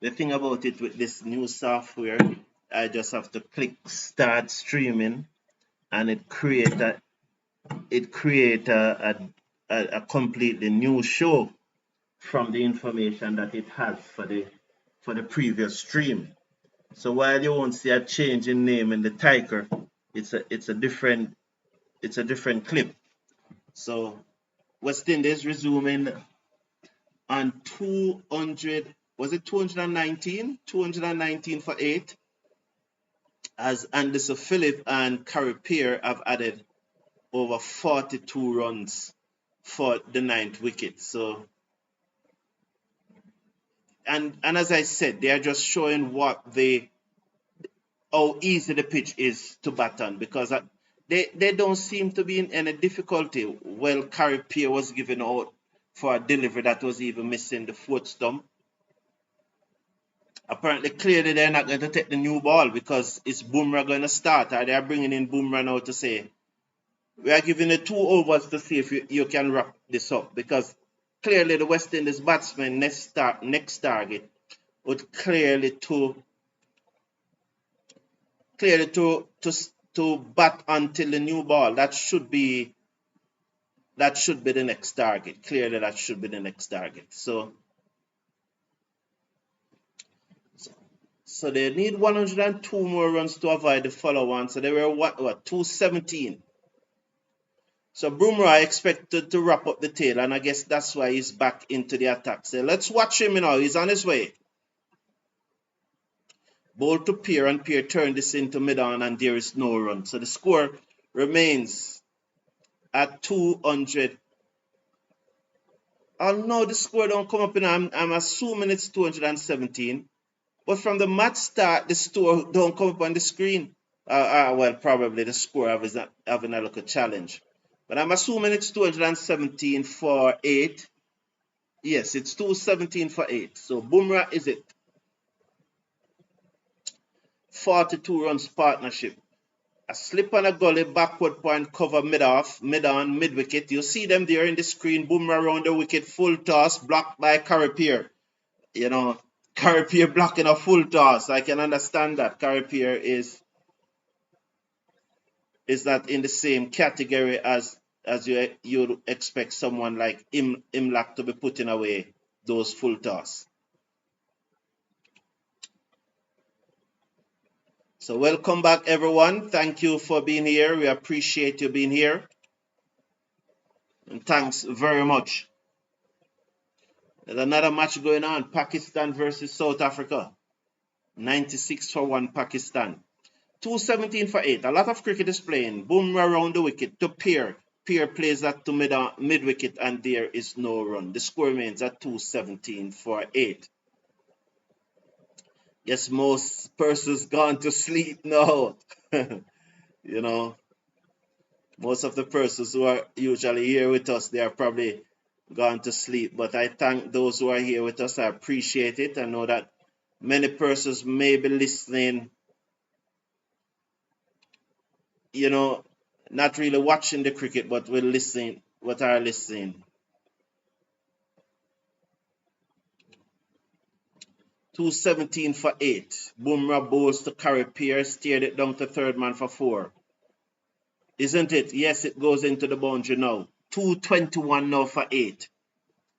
the thing about it with this new software, I just have to click start streaming, and it create a completely new show from the information that it has for the previous stream. So while you won't see a change in name in the title, it's a different clip. So West Indies resuming on 200, was it 219? 219 for 8, as Anderson Phillip and Pierre have added over 42 runs for the 9th wicket. So, and as I said, they are just showing how easy the pitch is to bat on, because they don't seem to be in any difficulty. Well, Pierre was given out for a delivery that was even missing the foot stump. Apparently, clearly they're not going to take the new ball because it's Bumrah going to start, or they are bringing in Bumrah now to say, we are giving you 2 overs to see if you can wrap this up, because clearly the West Indies batsman next target would clearly to bat until the new ball. That should be the next target. Clearly that should be the next target. So they need 102 more runs to avoid the follow-on. So they were what 217. So Bumrah expected to wrap up the tail, and I guess that's why he's back into the attack. So let's watch him now. He's on his way. Ball to Pierre, and Pierre turned this into mid-on, and there is no run. So the score remains at 200. Oh no, the score don't come up in. I'm assuming it's 217. But from the match start, the score don't come up on the screen. Well, probably the score having a little challenge. But I'm assuming it's 217 for 8. Yes, it's 217 for 8. So Bumrah is it. 42 runs partnership. A slip on a gully, backward point, cover mid-on, mid-wicket. You see them there in the screen. Bumrah around the wicket, full toss, blocked by Pierre. You know, Pierre blocking a full toss. I can understand that. Pierre is not in the same category as you'd expect someone like Imlak to be putting away those full toss. So welcome back, everyone. Thank you for being here. We appreciate you being here. And thanks very much. There's another match going on. Pakistan versus South Africa. 96 for 1 Pakistan. 217 for 8. A lot of cricket is playing. Bumrah around the wicket to Pierre. Pierre plays that to mid-wicket, and there is no run. The score remains at 217 for 8. Yes, most persons gone to sleep now. You know, most of the persons who are usually here with us, they are probably gone to sleep. But I thank those who are here with us. I appreciate it. I know that many persons may be listening, you know, not really watching the cricket, but are listening. 217 for 8. Bumrah bowls to Khary. Pierre steered it down to third man for 4. Isn't it? Yes, it goes into the boundary now. 221 now for 8.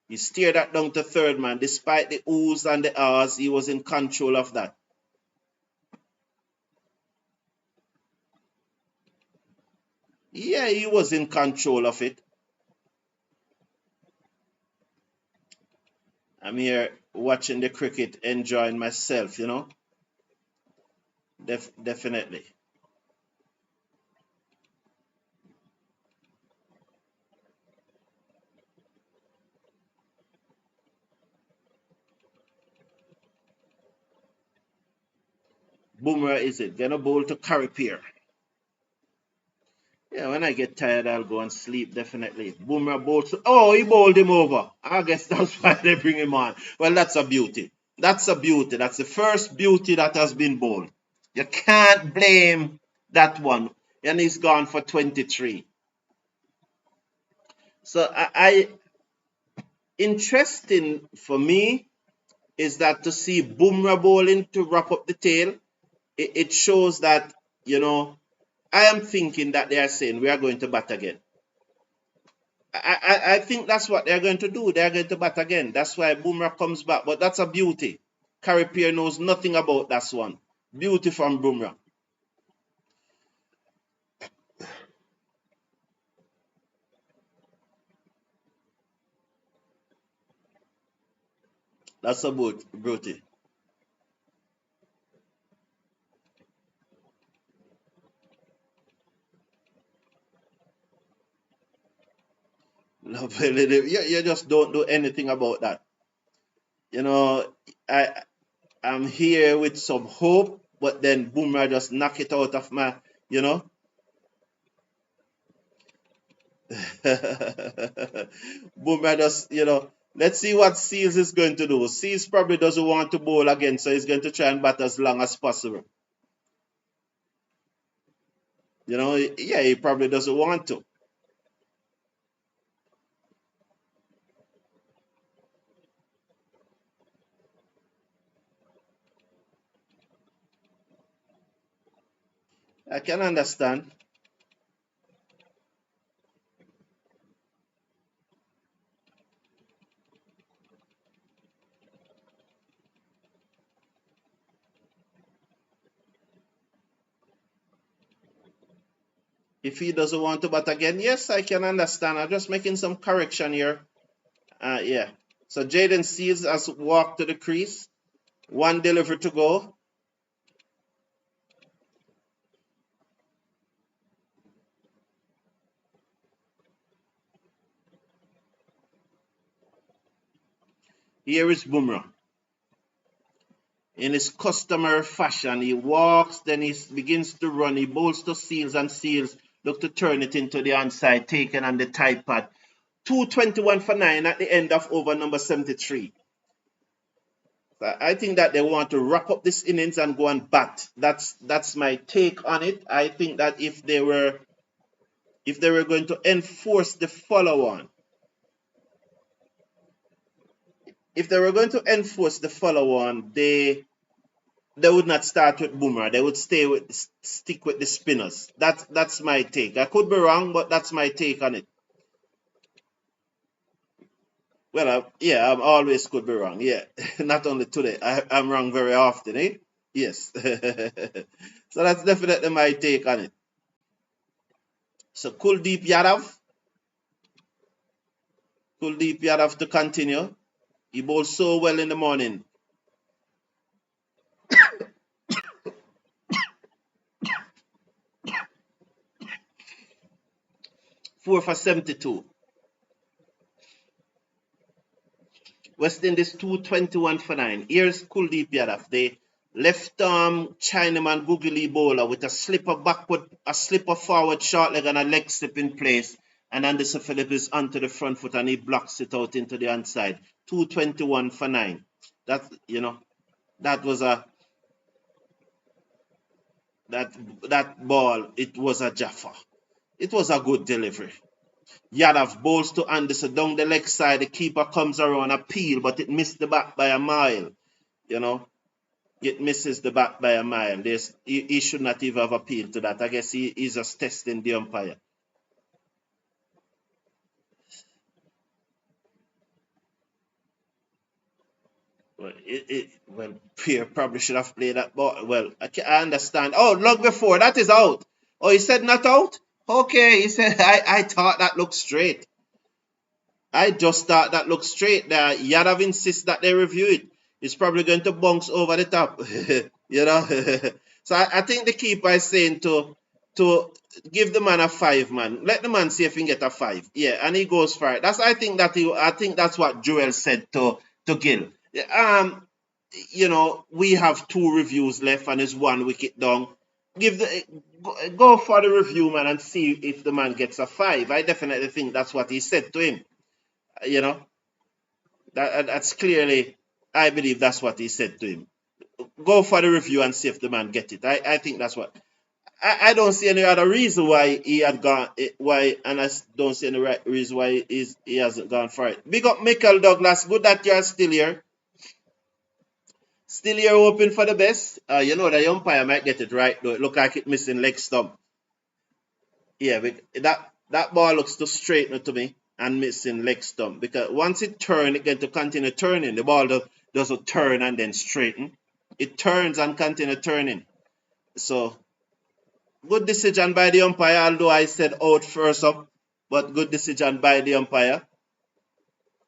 He steered that down to third man. Despite the oohs and the ahs, he was in control of that. Yeah, he was in control of it. I'm here watching the cricket, enjoying myself, you know. Definitely. Bumrah is it. Gonna bowl to Khary. Pierre. Yeah, when I get tired, I'll go and sleep, definitely. Bumrah bowls. Oh, he bowled him over. I guess that's why they bring him on. Well, that's a beauty. That's a beauty. That's the first beauty that has been bowled. You can't blame that one. And he's gone for 23. So interesting for me, is that to see Bumrah bowling to wrap up the tail, it shows that, you know, I am thinking that they are saying we are going to bat again. I think that's what they're going to do. They're going to bat again. That's why Bumrah comes back. But that's a beauty. Khary Pierre knows nothing about that one. Beauty from Bumrah. That's a beauty. You just don't do anything about that. You know, I'm here with some hope, but then Bumrah just knock it out of my, you know. Bumrah just, you know, let's see what Seals is going to do. Seals probably doesn't want to bowl again, so he's going to try and bat as long as possible. You know, yeah, he probably doesn't want to. I can understand. If he doesn't want to bat again, yes, I can understand. I'm just making some correction here. Yeah. So Jayden Seals has walked to the crease. One delivery to go. Here is Bumrah. In his customary fashion, he walks, then he begins to run. He bowls to Seals, and Seals look to turn it into the onside, taken on the tight pad. 221 for 9 at the end of over number 73. I think that they want to wrap up this innings and go and bat. That's my take on it. I think that if they were going to enforce the follow-on, they would not start with Bumrah. They would stick with the spinners. That's my take. I could be wrong, but that's my take on it. Well, yeah, I'm always could be wrong. Yeah, not only today. I'm wrong very often, eh? Yes. So that's definitely my take on it. So Kuldeep Yadav to continue. He bowled so well in the morning. 4 for 72. West Indies 221 for 9. Here's Kuldeep Yadav, the left arm Chinaman googly bowler with a slipper forward short leg and a leg slip in place. And Anderson Phillip is onto the front foot and he blocks it out into the onside. 221 for 9. That, you know, that was a that ball, it was a Jaffa. It was a good delivery. Yadav bowls to Anderson down the leg side. The keeper comes around a peel, but it missed the bat by a mile. You know, it misses the bat by a mile. He should not even have appealed to that. I guess he's just testing the umpire. Well, Pierre probably should have played that ball. Well, I understand. Oh, long before that is out. Oh, he said not out. Okay, he said I thought that looked straight. I just thought that looked straight. Yadav insists that they review it. It's probably going to bounce over the top. You know. So I think the keeper is saying to give the man a 5, man. Let the man see if he can get a 5. Yeah, and he goes for it. I think that's what Joel said to Gill. You know, we have 2 reviews left and it's 1 wicket down. Go for the review, man, and see if the man gets a 5. I definitely think that's what he said to him. You know, that's clearly, I believe that's what he said to him. Go for the review and see if the man get it. I think that's what. I don't see any other reason why he had gone. And I don't see any reason why he hasn't gone for it. Big up Michael Douglas. Good that you're still here. Still you're hoping for the best. You know the umpire might get it right though. It look like it missing leg stump. Yeah, that ball looks too straight to me and missing leg stump, because once it turns, it going to continue turning. The ball doesn't turn and then straighten. It turns and continue turning. So good decision by the umpire, although I said out first up, but good decision by the umpire.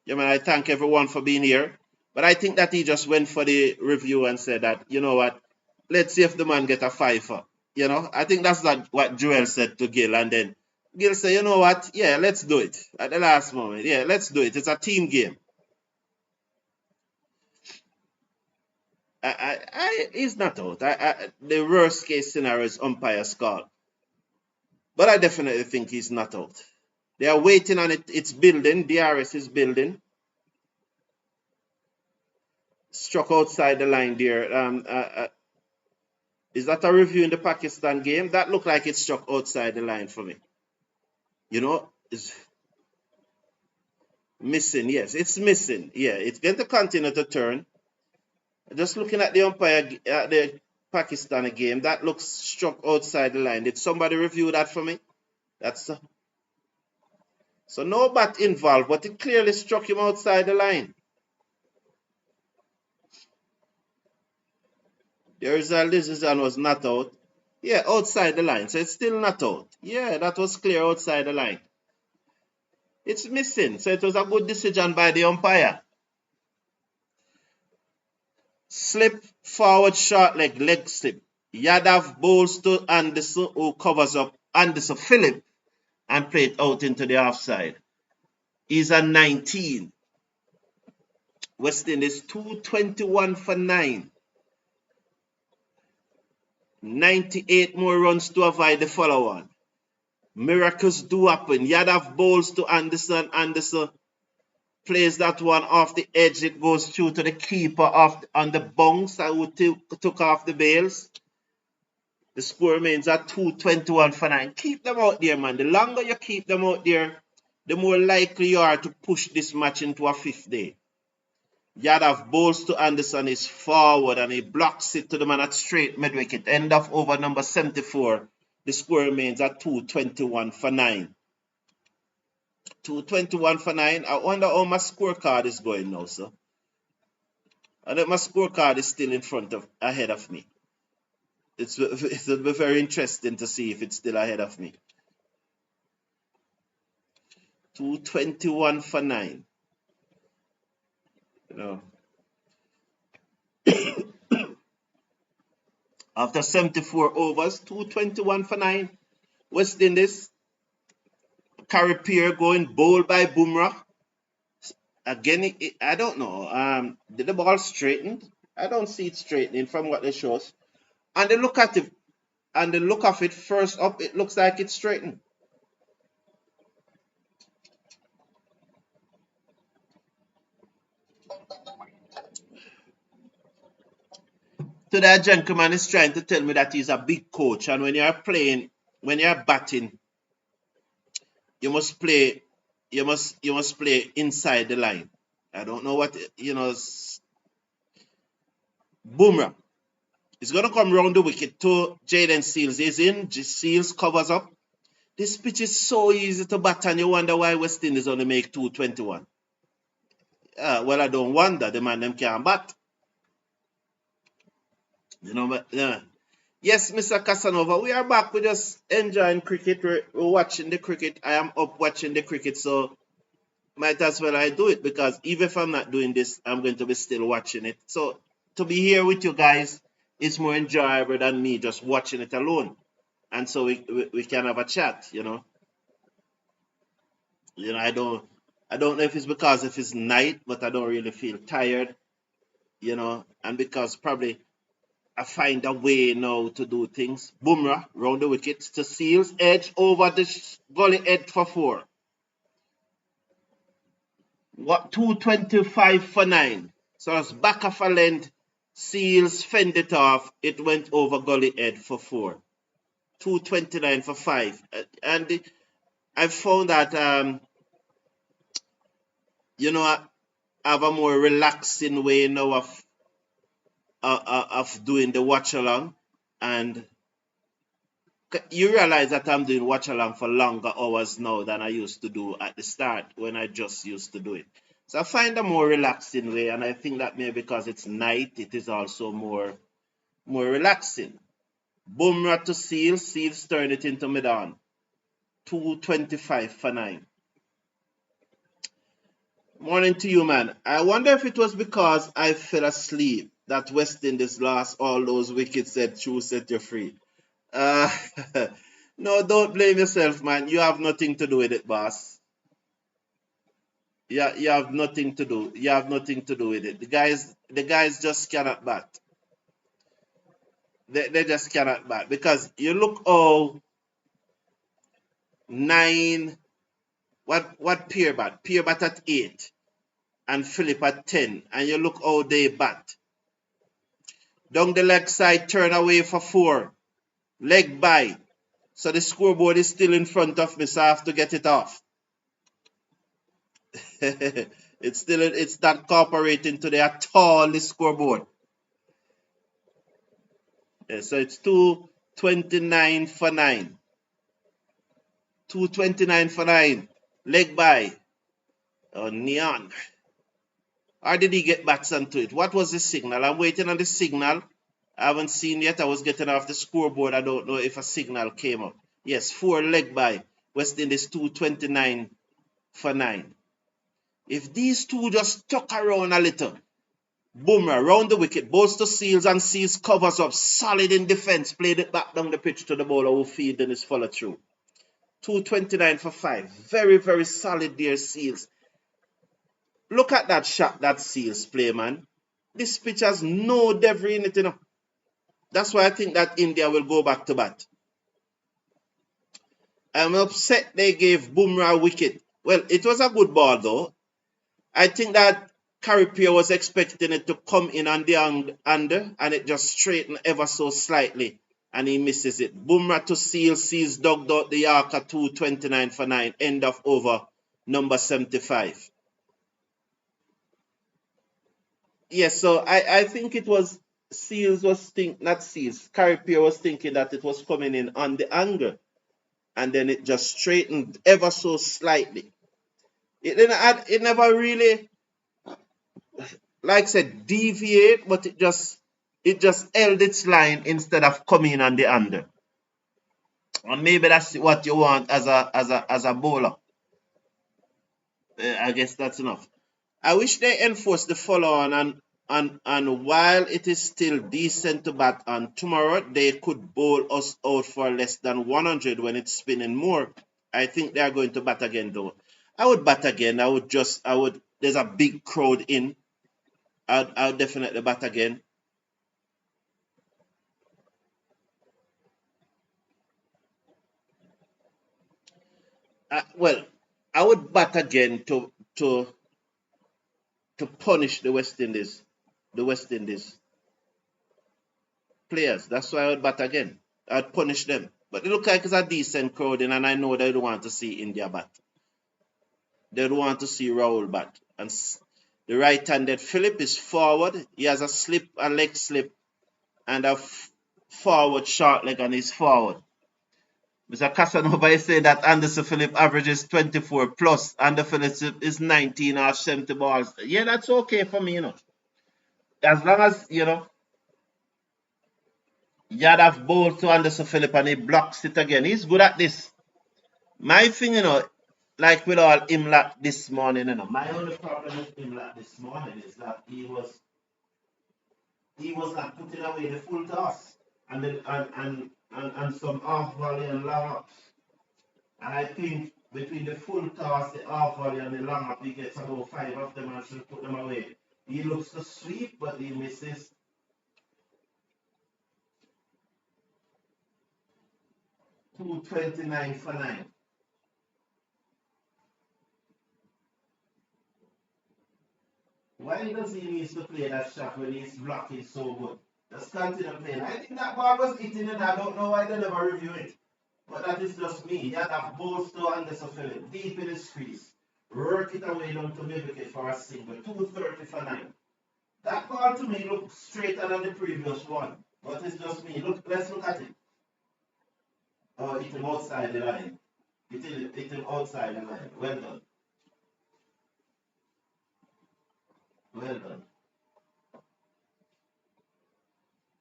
Yeah, man, I thank everyone for being here. But I think that he just went for the review and said that, you know what, let's see if the man get a fiver. You know, I think that's what Joel said to Gil, and then Gil said, you know what, yeah, let's do it at the last moment. Yeah, let's do it. It's a team game. He's not out. The worst case scenario is umpire's call. But I definitely think he's not out. They are waiting on it. It's building. DRS is building. Struck outside the line there. Is that a review in the Pakistan game? That looked like it struck outside the line for me. You know, it's missing. Yes, it's missing. Yeah, it's going to continue to turn. Just looking at the umpire at the Pakistan game, that looks struck outside the line. Did somebody review that for me? That's so no bat involved, but it clearly struck him outside the line. The result decision was not out. Yeah, outside the line. So it's still not out. Yeah, that was clear outside the line. It's missing. So it was a good decision by the umpire. Slip forward short leg slip. Yadav bowls to Anderson, who covers up Anderson Phillip and played out into the offside. He's a 19. West Indies 221 for 9. 98 more runs to avoid the follow-on. Miracles do happen. Yadav bowls to Anderson. Anderson plays that one off the edge. It goes through to the keeper on the bounce, who took off the bails. The score remains at 221 for 9. Keep them out there, man. The longer you keep them out there, the more likely you are to push this match into a fifth day. Yadav bowls to Anderson, is forward, and he blocks it to the man at straight mid-wicket. End of over number 74. The score remains at 221 for 9. 221 for 9. I wonder how my scorecard is going now, sir. I think my scorecard is still ahead of me. It'll be very interesting to see if it's still ahead of me. 221 for 9. You know. After 74 overs, 221 for 9. West Indies. Khary Pierre going bowled by Bumrah. Again, I don't know. Did the ball straighten? I don't see it straightening from what they shows. And the look at it, and the look of it first up, it looks like it's straightened. So that gentleman is trying to tell me that he's a big coach, and when you're playing, when you're batting, you must play inside the line. I don't know what, you know. Bumrah is going to come round the wicket to Jayden Seals. He's in. Seals covers up. This pitch is so easy to bat, and you wonder why West Indies only make 221. Well, I don't wonder. The man them can't bat. You know, but yes, Mr. Casanova, we are back. We're just enjoying cricket. We're watching the cricket. I am up watching the cricket, so might as well I do it, because even if I'm not doing this, I'm going to be still watching it. So to be here with you guys is more enjoyable than me just watching it alone. And so we can have a chat, you know. You know, I don't know if it's because if it's night, but I don't really feel tired, you know, and because probably I find a way now to do things. Bumrah round the wickets to Seals, edge over the gully edge for 4. What, 225 for 9. So it's back of a length. Seals fend it off. It went over gully edge for 4. 229 for 5. And I found that you know, I have a more relaxing way now of of doing the watch along, and you realize that I'm doing watch along for longer hours now than I used to do at the start when I just used to do it. So I find a more relaxing way, and I think that maybe because it's night, it is also more relaxing. Bumrah to Seals, Seals turn it into mid-on. 225 for 9. Morning to you, man. I wonder if it was because I fell asleep that West Indies lost all those wickets that True set you free. Uh, no, don't blame yourself, man. You have nothing to do with it, boss. Yeah, you have nothing to do. You have nothing to do with it. The guys just cannot bat. They just cannot bat because you look oh 9. What Pierre bat? Pierre bat at 8 and Phillip at 10, and you look how they bat. Down the leg side, turn away for 4. Leg by. So the scoreboard is still in front of me, so I have to get it off. It's not cooperating today at all, the scoreboard. Yeah, so it's 229 for 9. 229 for 9. Leg by. Oh, Neon. Or did he get bats onto it? What was the signal? I'm waiting on the signal. I haven't seen yet. I was getting off the scoreboard. I don't know if a signal came up. Yes, 4 leg by. West Indies 229 for 9. If these two just tuck around a little, Bumrah round the wicket, bowls to Seals, and Seals covers up, solid in defense, played it back down the pitch to the bowler who feed and is follow through. 229 for 5. Very, very solid there, Seals. Look at that shot that Seals play, man. This pitch has no debris in it, you know. That's why I think that India will go back to bat. I'm upset they gave Bumrah a wicket. Well, it was a good ball, though. I think that Khary was expecting it to come in on the under, and it just straightened ever so slightly, and he misses it. Bumrah to Seals, Seals dug out the Yorker, 229 for 9, end of over number 75. Yes, so I think it was Seals was thinking, not Seals, Khary was thinking that it was coming in on the angle, and then it just straightened ever so slightly. It never really, like I said, deviate, but it just held its line instead of coming on the under. And maybe that's what you want as a bowler. I guess that's enough. I wish they enforced the follow on, and while it is still decent to bat on tomorrow, they could bowl us out for less than 100 when it's spinning more. I think they are going to bat again, though. I would bat again. There's a big crowd in. I'll definitely bat again. Well, I would bat again to punish the West Indies players. That's why I would bat again. I'd punish them. But it looks like it's a decent crowd, and I know they don't want to see India bat. They don't want to see Rahul bat. And the right-handed Phillip is forward. He has a leg slip, and a forward short leg, and he's forward. Mr. Casanova is saying that Anderson Phillip averages 24 plus, and the Phillip is 19 or 70 balls. Yeah, that's okay for me, you know. As long as, you know, Yadav bowls to Anderson Phillip and he blocks it again. He's good at this. My thing, you know, like with all Imlat this morning, you know, my only problem with Imlat this morning is that he was not putting away the full toss and some off volley and long ups. And I think between the full toss, the off volley, and the long up, he gets about 5 of them and should put them away. He looks to sweep, but he misses. 229 for 9. Why does he need to play that shot when he's blocking so good? Just continue playing. I think that ball was hitting it. I don't know why they never review it. But that is just me. He had a balls to Anderson Phillip deep in his crease. Work it away down to mid wicket for a single. 230 for 9. That ball to me looks straighter than the previous one. But it's just me. Look, let's look at it. Oh, it's outside the line. It's outside the line. Well done. Well done.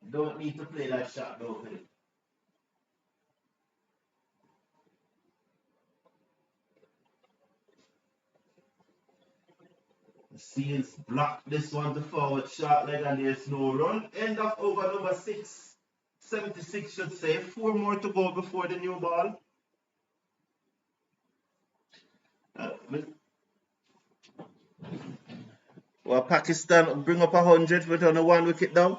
Don't need to play that shot though, Phil. Seals block this one to forward short leg and there's no run. End of over number 6. 76 should say. 4 more to go before the new ball. Well, Pakistan bring up 100 with only 1 wicket down.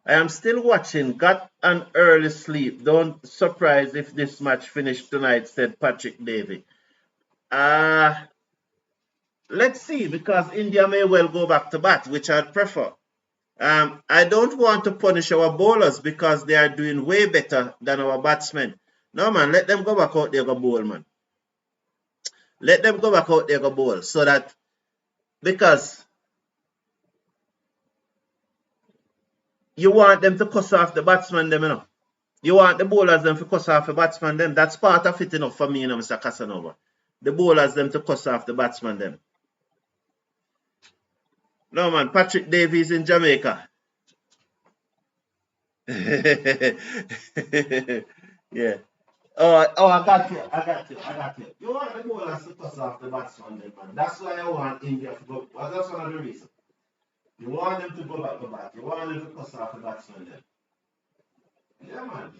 I am still watching. Got an early sleep. Don't surprise if this match finished tonight, said Patrick Davey. Let's see, because India may well go back to bat, which I'd prefer. I don't want to punish our bowlers because they are doing way better than our batsmen. No, man, let them go back out there go bowl, man. Let them go back out there go bowl, so that, because you want them to cuss off the batsman them, you know. You want the bowlers them to cuss off the batsman them. That's part of it enough for me, you know, Mr. Casanova. The bowlers them to cuss off the batsman them. No, man, Patrick Davies in Jamaica. Yeah. Oh, I got you. You want the bowlers to cuss off the batsman then, man. That's why I want India to go. Well, that's one of the reasons. You want them to go back to bat. You want them to cuss off the batsman then. Yeah, man.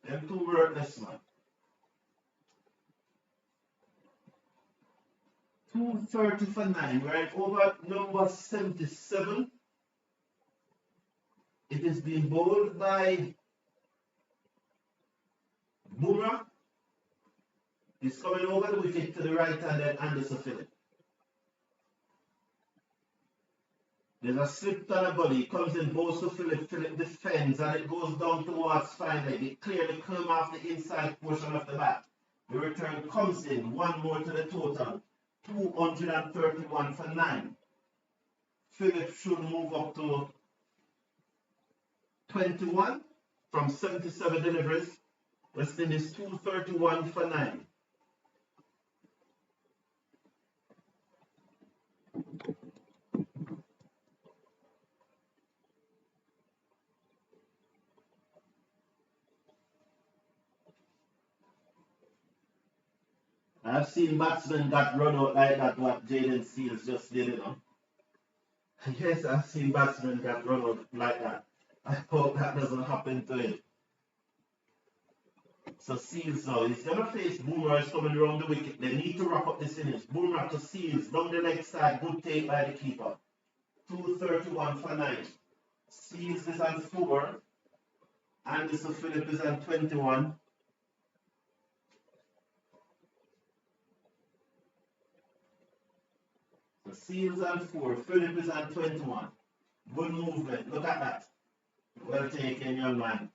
Them two worthless, man. 230 for 9. We're over number 77. It is being bowled by Bumrah. He's coming over the wicket to the right hand and Anderson Phillip. There's a slip on the body. It comes in, goes to Phillip. Phillip defends and it goes down towards fine leg. It clearly comes off the inside portion of the bat. The return comes in. 1 more to the total. 231 for 9. Phillip should move up to 21 from 77 deliveries. West Indies 231 for 9. I've seen batsmen that run out like that, what Jayden Seals just did, you know. Yes, I've seen batsmen that run out like that. I hope that doesn't happen to him. So Seals now, he's going to face Bumrah is coming around the wicket. They need to wrap up this innings. Bumrah to Seals, down the leg side, good take by the keeper. 231 for 9. Seals is on 4. Anderson Phillip is on 21. So Seals on 4, Phillip is on 21. Good movement. Look at that. Well taken, young man.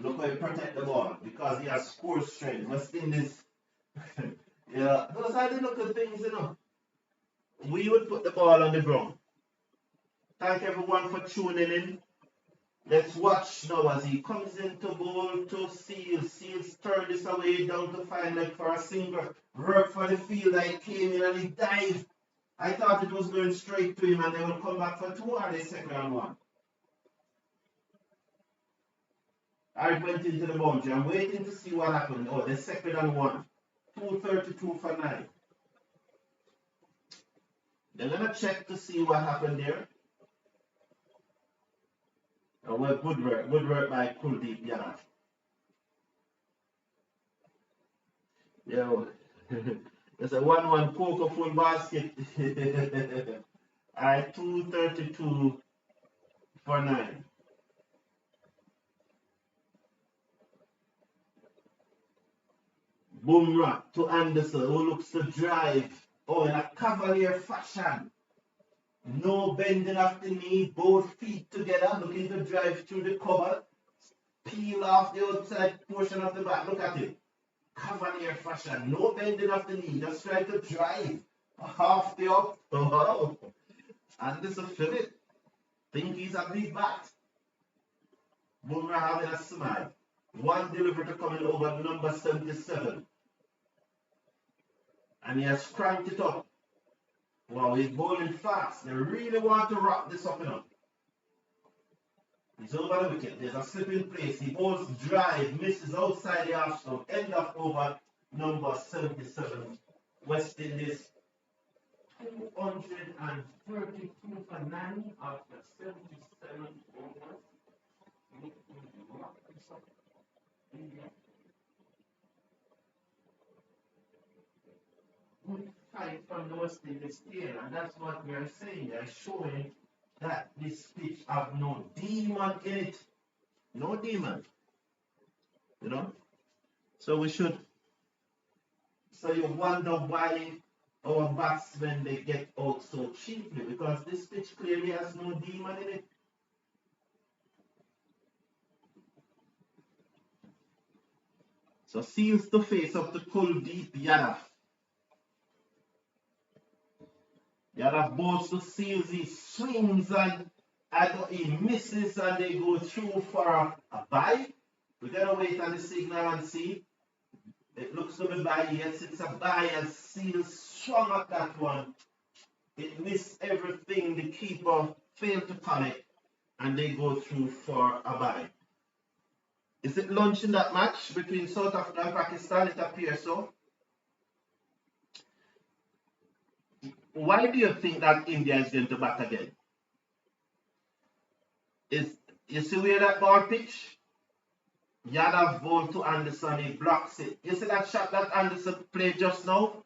Look how he protect the ball because he has score strength. West Indies, yeah, those are the little things, you know. We would put the ball on the ground. Thank everyone for tuning in. Let's watch now as he comes into bowl to Seals. Seals turn this away down to fine leg for a single. Work for the field. I came in and he dived. I thought it was going straight to him and they would come back for 2 or the second one. I went into the boundary. I'm waiting to see what happened. Oh, the second and 1. 232 for 9. They're going to check to see what happened there. Oh, well, good work by Kuldeep Yadav. Yeah, it's a 1-1 poker full basket. Alright, 232 for 9. Bumrah to Anderson, who looks to drive. Oh, in a cavalier fashion. No bending of the knee, both feet together, looking to drive through the cover. Peel off the outside portion of the bat. Look at it. Cavalier fashion. No bending of the knee. Just try to drive. Half the up. Oh, Anderson Phillip. Think he's a big bat. Bumrah having a smile. One delivery coming over number 77. And he has cranked it up. Wow, he's bowling fast. They really want to wrap this up, you know. He's over the wicket. There's a slip in place. He bowls drive, misses outside the half stump. End up over number 77. West Indies 232 for 9 after 77 overs. Good fight from the West Indies here, and that's what we are saying. They are showing that this pitch have no demon in it. No demon. You know? So we should. So you wonder why our batsmen they get out so cheaply, because this pitch clearly has no demon in it. So Seals to face up to Kuldeep Yadav. Yadav bowls to Seals, he swings and he misses and they go through for a bye. We gotta wait on the signal and see. It looks to be bye, yes, it's a bye, and Seals swung at that one. It missed everything, the keeper failed to connect, and they go through for a bye. Is it lunch in that match between South Africa and Pakistan? It appears so. Why do you think that India is going to bat again? You see where that ball pitch? Yadav ball to Anderson, he blocks it. You see that shot that Anderson played just now?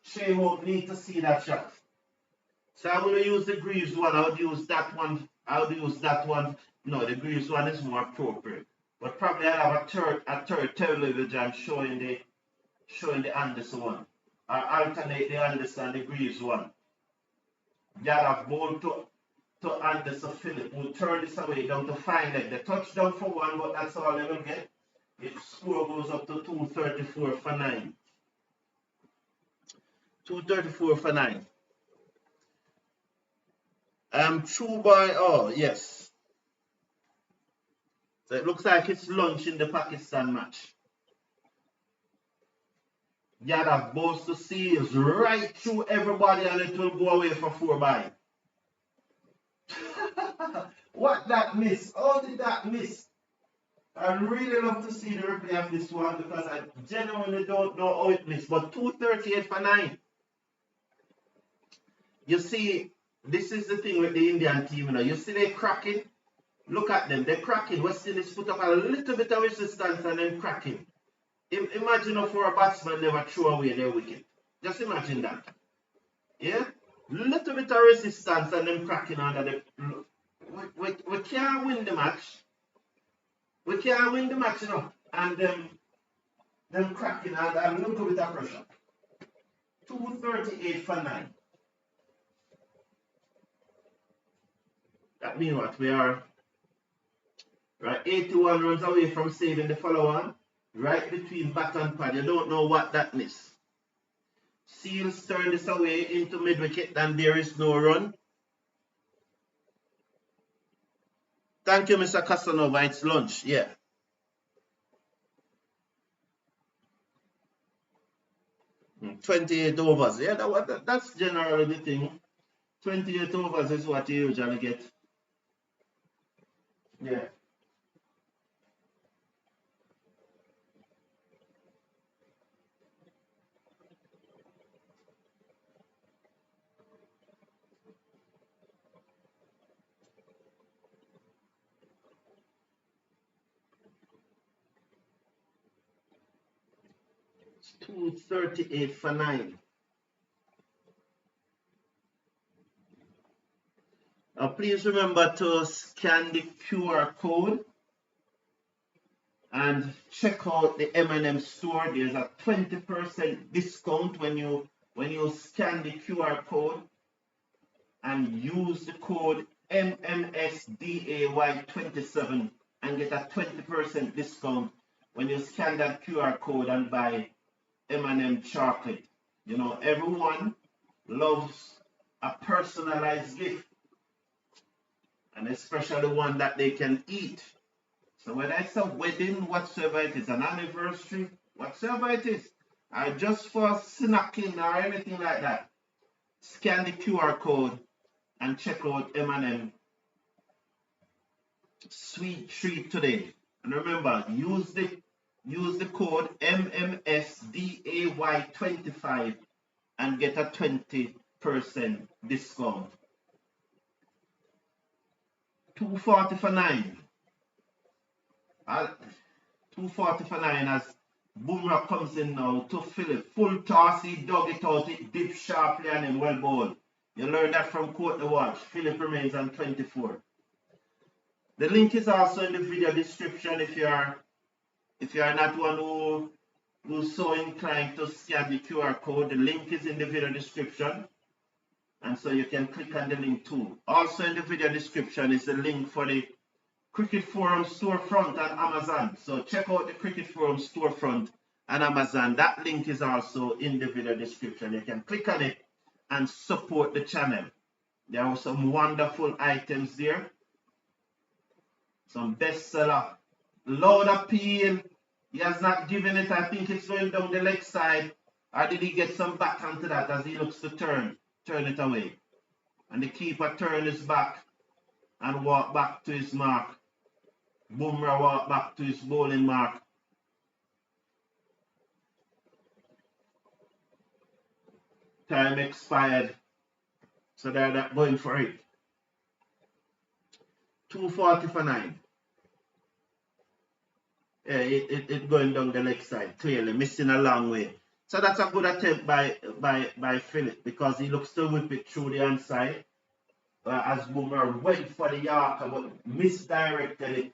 Shea won't need to see that shot. So I'm going to use the Greaves one. I would use that one. No, the Greaves one is more appropriate. But probably I'll have a third television showing the Anderson one. Or alternate the Anderson and the Greaves one. Yadav ball to Anderson Phillip, who turn this away down to 5 leg. The touchdown for 1, but that's all they will get. Its score goes up to 234 for 9. 234 for 9. True boy, oh yes. So it looks like it's lunch in the Pakistan match. Yadav bowls to Seals right through everybody and it will go away for 4 by. What that miss? How did that miss? I really love to see the replay of this one because I genuinely don't know how it missed. But 238 for 9. You see, this is the thing with the Indian team, you know. You see they cracking. Look at them, they're cracking. West Indies put up a little bit of resistance and then cracking. Imagine if for a batsman never throw away their wicket. Just imagine that. Yeah? Little bit of resistance and then cracking under the. We can't win the match. We can't win the match, you know. And them cracking and a little bit of pressure. 238 for 9. That means what? We are right 81 runs away from saving the follow-on. Right between bat and pad. You don't know what that means. Seals turn this away into mid-wicket and there is no run. Thank you, Mr. Casanova. It's lunch. Yeah. Mm, 28 overs. Yeah, that's generally the thing. 28 overs is what you usually get. Yeah. It's 238 for 9. Please remember to scan the QR code and check out the M&M store. There's a 20% discount when you scan the QR code and use the code MMSDAY27 and get a 20% discount when you scan that QR code and buy M&M chocolate. You know, everyone loves a personalized gift, and especially one that they can eat. So whether it's a wedding, whatsoever it is, an anniversary, whatsoever it is, or just for snacking or anything like that, scan the QR code and check out M&M Sweet Treat today. And remember, use the code MMSDAY25 and get a 20% discount. 240 for 9. 240 for 9 as Bumrah comes in now to Phillip. Full toss, he dug it out, it dipped sharply and in well ball. You learned that from Courtney Walsh. Phillip remains on 24. The link is also in the video description if you are not one who's so inclined to scan the QR code. The link is in the video description, and so you can click on the link too. Also in the video description is the link for the Cricket Forum storefront on Amazon. So check out the Cricket Forum storefront on Amazon. That link is also in the video description. You can click on it and support the channel. There are some wonderful items there. Some bestseller. Loud appeal. He has not given it. I think it's going down the leg side. Or did he get some back onto that as he looks to turn it away? And the keeper turned his back and walked back to his mark. Bumrah walked back to his bowling mark. Time expired. So they're not going for it. 240 for 9. Yeah, it going down the leg side, clearly, missing a long way. So that's a good attempt by Phillip because he looks to whip it through the hand side. As Bumrah went for the Yorker but misdirected it.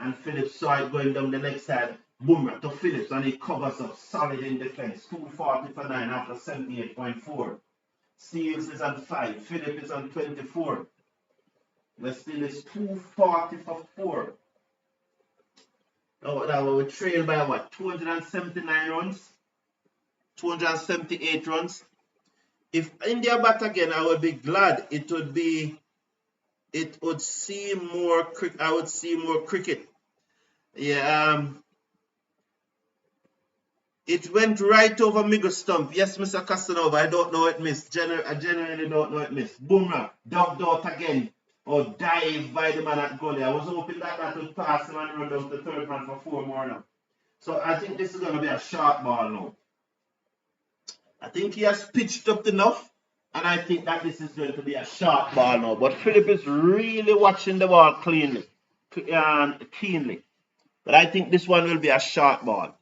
And Phillips saw it going down the leg side. Bumrah to Phillips and he covers up solid in defense. 240 for 9 after 78.4. Steels is on 5. Phillips is on 24. West Indies 240 for 4. Oh, that we trail by what? 279 runs? 278 runs? If India bat again, I would be glad. It would see more I would see more cricket. Yeah, it went right over Miggle Stump. Yes, Mr. Casanova, I don't know it missed. I genuinely don't know it missed. Bumrah ducked out again. Or dive by the man at goalie. I was hoping that would pass him and run down the third man for 4 more now. So I think this is going to be a short ball now. I think he has pitched up enough. And I think that this is going to be a short ball now. But Phillip is really watching the ball keenly. But I think this one will be a short ball.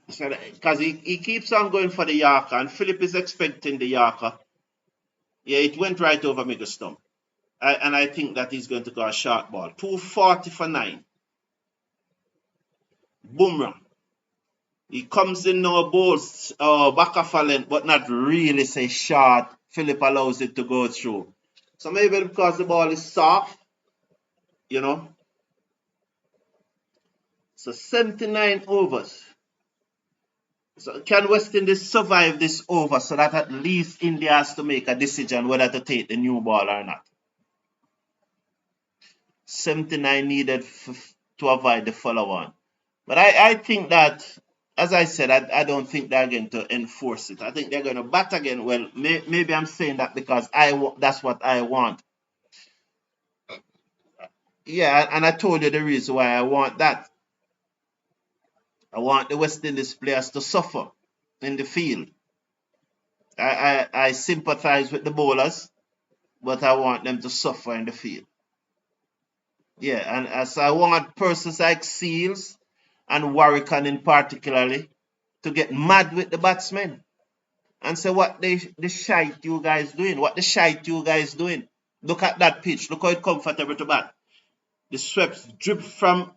Because he keeps on going for the Yorker. And Phillip is expecting the Yorker. Yeah, it went right over Miggle Stump. And I think that he's going to go a short ball. 240 for 9. Bumrah. He comes in now, bowls back of a length, but not really say short. Phillip allows it to go through. So maybe because the ball is soft, you know. So 79 overs. So can West Indies survive this over so that at least India has to make a decision whether to take the new ball or not? 79 needed to avoid the follow-on. But I think that, as I said, I don't think they're going to enforce it. I think they're going to bat again. Well, maybe I'm saying that because that's what I want. Yeah, and I told you the reason why I want that. I want the West Indies players to suffer in the field. I sympathize with the bowlers, but I want them to suffer in the field. Yeah, and as I want persons like Seals and Warwican in particularly to get mad with the batsmen and say what the shite you guys doing, what the shite you guys doing. Look at that pitch, look how it's comfortable to bat. The sweeps drip from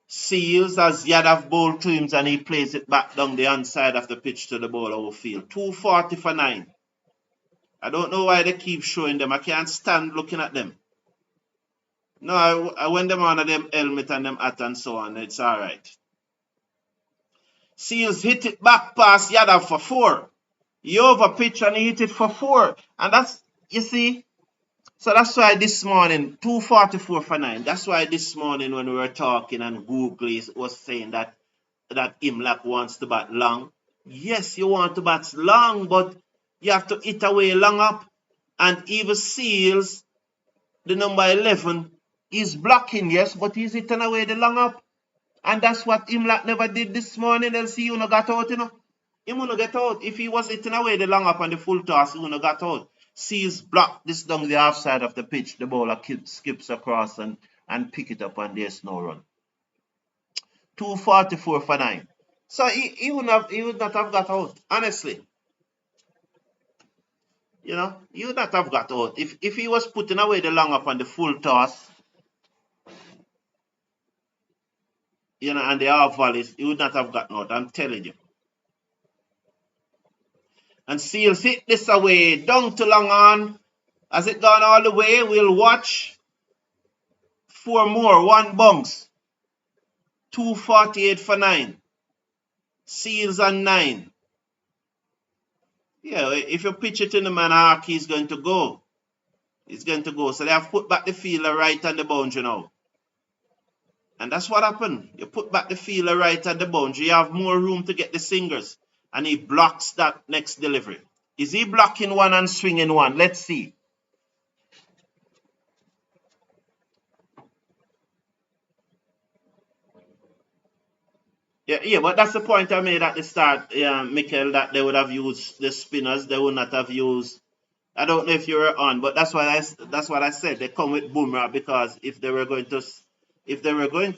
Seals as Yadav bowled to him and he plays it back down the inside of the pitch to the bowler outfield. 240 for 9. I don't know why they keep showing them. I can't stand looking at them. No, I when them on them helmet and them hat and so on, it's all right. Seals hit it back past Yadav for 4. He over pitch and he hit it for 4. And that's, you see, so that's why this morning, 244 for 9. That's why this morning when we were talking and Google was saying that Imlak wants to bat long. Yes, you want to bat long, but you have to hit away long up. And even Seals, the number 11, is blocking, yes, but he's hitting away the long up. And that's what Imlak never did this morning. Else he wouldn't got out, you know. He wouldn't get out. If he was hitting away the long up and the full toss, he wouldn't got out. Seals block this down the half side of the pitch. The bowler skips across and pick it up, and there's no run. 244 for 9. So he would not have got out, honestly. You know, he would not have got out. If he was putting away the long up and the full toss, you know, and the half volleys, he would not have gotten out, I'm telling you. And Seals hit this away, down to long on. Has it gone all the way? We'll watch. 4 more, 1 bounce. 248 for 9. Seals on 9. Yeah, if you pitch it in the man arc, he's going to go. He's going to go. So they have put back the fielder right on the boundary now. And that's what happened. You put back the fielder right at the boundary, you have more room to get the singers. And he blocks that next delivery. Is he blocking one and swinging one? Let's see. Yeah, but that's the point I made at the start, Mikel, that they would have used the spinners. They would not have used. I don't know if you were on, but that's what I said. They come with Bumrah because if they were going to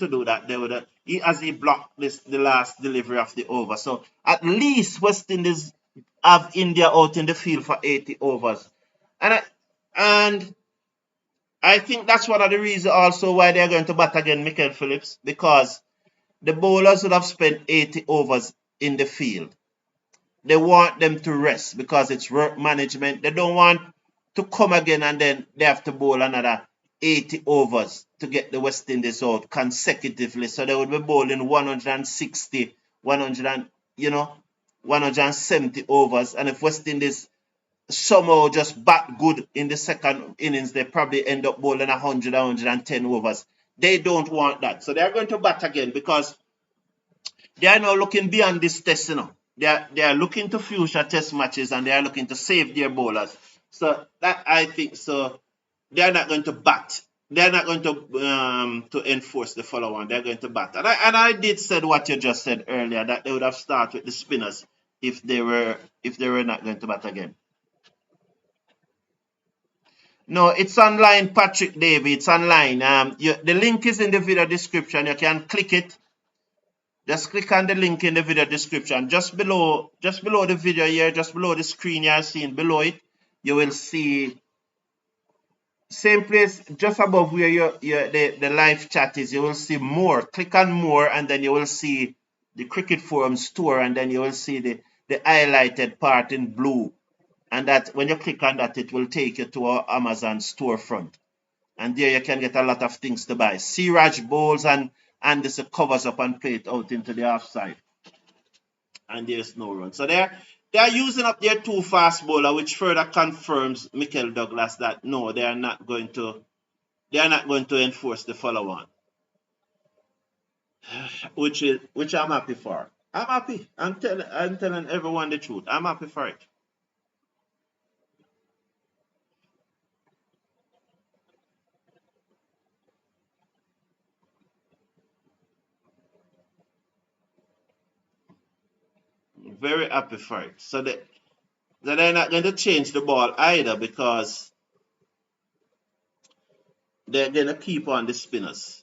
do that, they would have, he blocked the last delivery of the over. So at least West Indies have India out in the field for 80 overs, and I think that's one of the reasons also why they're going to bat again, Mikel Phillips, because the bowlers would have spent 80 overs in the field. They want them to rest because it's work management. They don't want to come again and then they have to bowl another 80 overs to get the West Indies out consecutively. So they would be bowling 160, 170 overs. And if West Indies somehow just bat good in the second innings, they probably end up bowling 100, 110 overs. They don't want that. So they're going to bat again because they are now looking beyond this test, you know. They are looking to future test matches and they are looking to save their bowlers. So that I think so. They are not going to bat. They are not going to enforce the follow on. They are going to bat. And I did said what you just said earlier, that they would have started with the spinners if they were not going to bat again. No, it's online, Patrick Davey. It's online. The link is in the video description. You can click it. Just click on the link in the video description. Just below the video here, just below the screen you're seeing, below it, you will see same place just above where the live chat is. You will see more. Click on more, and then you will see the Cricket Forum store, and then you will see the highlighted part in blue. And that when you click on that, it will take you to our Amazon storefront. And there you can get a lot of things to buy. Siraj bowls and this covers up and play it out into the offside. And there's no run. So they are using up their 2 fast bowler, which further confirms Mikel Douglas that no, they are not going to enforce the follow on. Which I'm happy for. I'm happy. I'm telling everyone the truth. I'm happy for it. Very happy for it. So they're not going to change the ball either because they're going to keep on the spinners.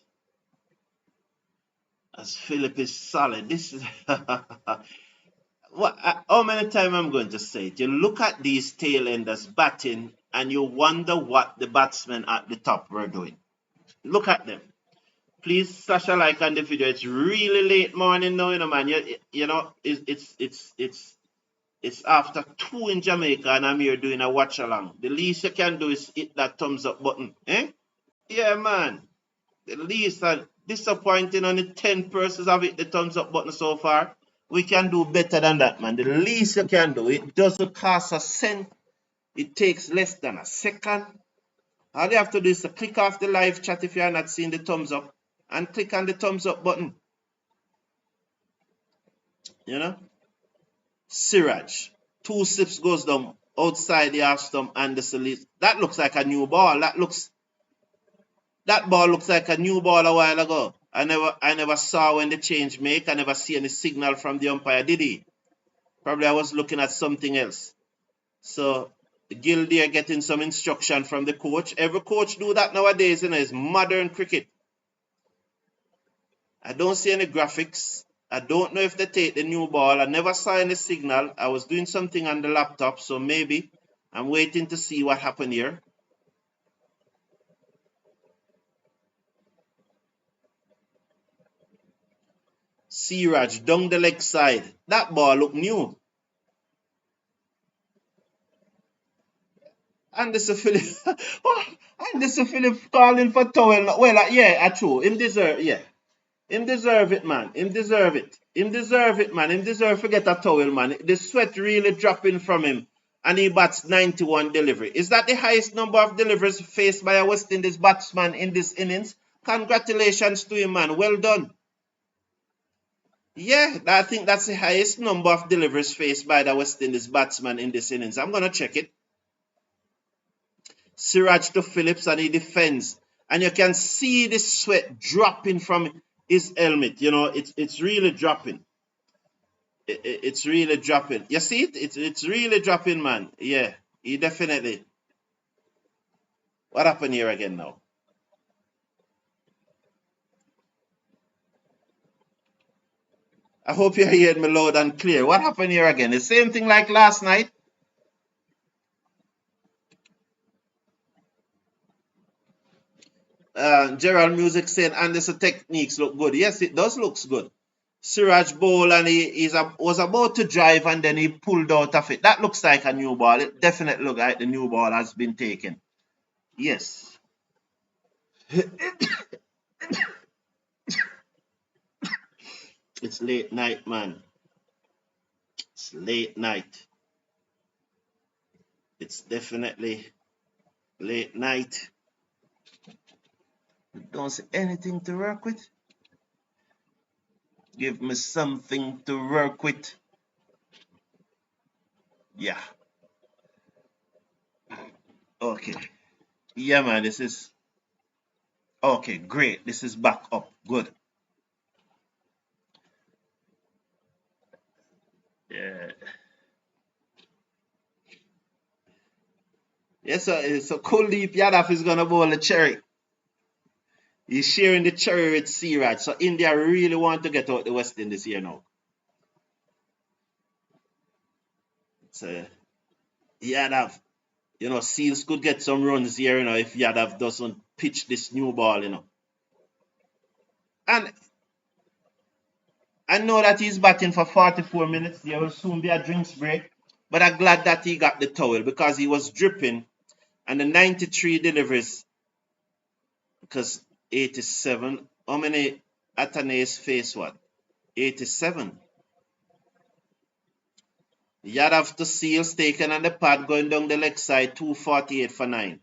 As Phillip is solid. This is how many times I'm going to say it? You look at these tail-enders batting and you wonder what the batsmen at the top were doing. Look at them. Please slash a like on the video. It's really late morning now, you know, man. You know, it's after 2 in Jamaica and I'm here doing a watch along. The least you can do is hit that thumbs up button. Yeah, man. The least disappointing, only 10 persons have hit the thumbs up button so far. We can do better than that, man. The least you can do. It doesn't cost a cent. It takes less than a second. All you have to do is to click off the live chat if you are not seeing the thumbs up and click on the thumbs up button. You know? Siraj. 2 slips goes down outside the half stump and the solid. That looks like a new ball. That ball looks like a new ball a while ago. I never saw when the change make. I never see any signal from the umpire, did he? Probably I was looking at something else. So Gil there getting some instruction from the coach. Every coach do that nowadays, you know, it's modern cricket. I don't see any graphics. I don't know if they take the new ball. I never saw any signal. I was doing something on the laptop, so maybe I'm waiting to see what happened here. Siraj down the leg side. That ball look new. Anderson Phillip. Anderson Phillip calling for towel. Well, yeah, true. Him deserve, yeah. Him deserve it, man. Him deserve it. Him deserve it, man. Him deserve to get a towel, man. The sweat really dropping from him. And he bats 91 delivery. Is that the highest number of deliveries faced by a West Indies batsman in this innings? Congratulations to him, man. Well done. Yeah, I think that's the highest number of deliveries faced by the West Indies batsman in this innings. I'm going to check it. Siraj to Phillips, and he defends. And you can see the sweat dropping from his helmet. You know, it's really dropping. It's really dropping. You see it? It's really dropping, man. Yeah, he definitely. What happened here again now? I hope you're hearing me loud and clear. What happened here again? The same thing like last night. Gerald Music saying Anderson techniques look good. Yes, it does look good. Siraj bowl and he was about to drive and then he pulled out of it. That looks like a new ball. It definitely looks like the new ball has been taken. Yes. It's late night, man. It's late night. It's definitely late night. Don't see anything to work with. Give me something to work with. Yeah. Okay. Yeah, man, this is... Okay, great. This is back up. Good. Yeah. Yes, so Kuldeep Yadav is going to bowl a cherry. He's sharing the cherry with Siraj. So India really want to get out the West Indies here now. So Yadav, you know, Seals could get some runs here, you know, if Yadav doesn't pitch this new ball, you know. And I know that he's batting for 44 minutes. There will soon be a drinks break. But I'm glad that he got the towel because he was dripping. And the 93 deliveries, because 87, how many Athana's face what? 87. Yadav to Seals taken on the pad going down the leg side, 248 for 9.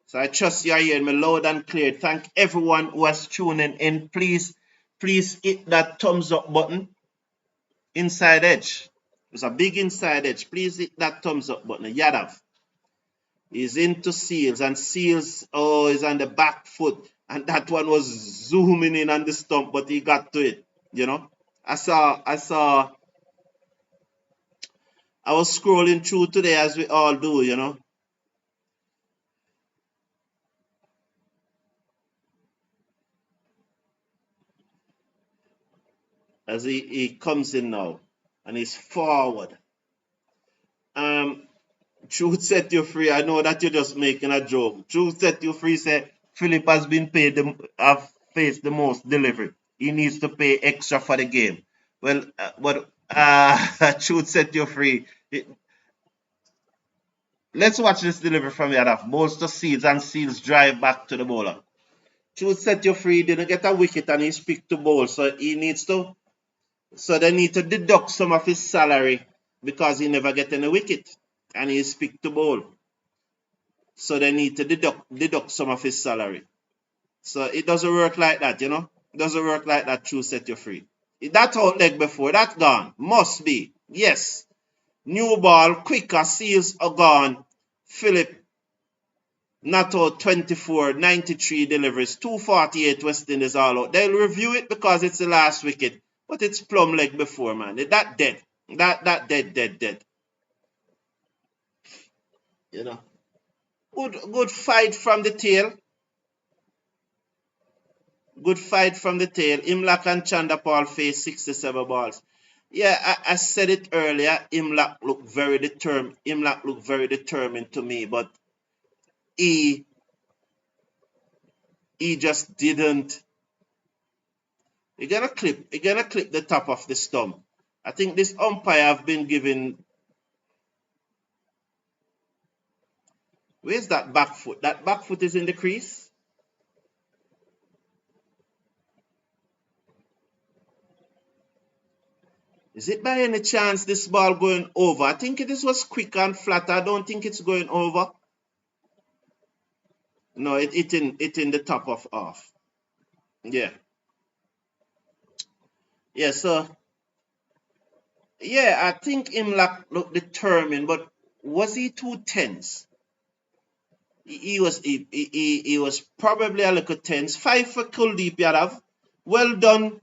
So I trust you are hearing me loud and clear. Thank everyone who has tuning in. Please hit that thumbs up button. Inside edge. There's a big inside edge. Please hit that thumbs up button. Yadav is into Seals, and Seals is on the back foot, and that one was zooming in on the stump, but he got to it. You know, I was scrolling through today, as we all do. You know, as he comes in now, and he's forward. Truth set you free. I know that you're just making a joke. Truth set you free. Say Philip has been paid have faced the most delivery. He needs to pay extra for the game. Well, but truth set you free. Let's watch this delivery from Yadav. Bowls to Seals, and Seals drive back to the bowler. Truth set you free. Didn't get a wicket and he's picked to bowl, so he needs to So they need to deduct some of his salary because he never get any wicket and he is picked to bowl. So they need to deduct some of his salary. So it doesn't work like that, you know. It doesn't work like that through set you free. That out leg before, that gone. Must be. Yes. New ball, quicker, seals are gone. Phillip, not out 24, 93 deliveries, 248 West Indies all out. They'll review it because it's the last wicket. But it's plumb leg before, man. That dead. That dead. You know. Good fight from the tail. Good fight from the tail. Imlak and Chandapal faced 67 balls. Yeah, I said it earlier. Imlak looked very determined. Imlak looked very determined to me, but he just didn't. You're gonna clip the top of the stump. I think this umpire have been given. Where's that back foot? That back foot is in the crease. Is it by any chance this ball going over? I think this was quick and flat. I don't think it's going over. No, it in the top of off. Yeah. Yeah, so yeah, I think Imlak looked determined, but was he too tense? He was probably a little tense. 5 for Kuldeep Yadav. Well done,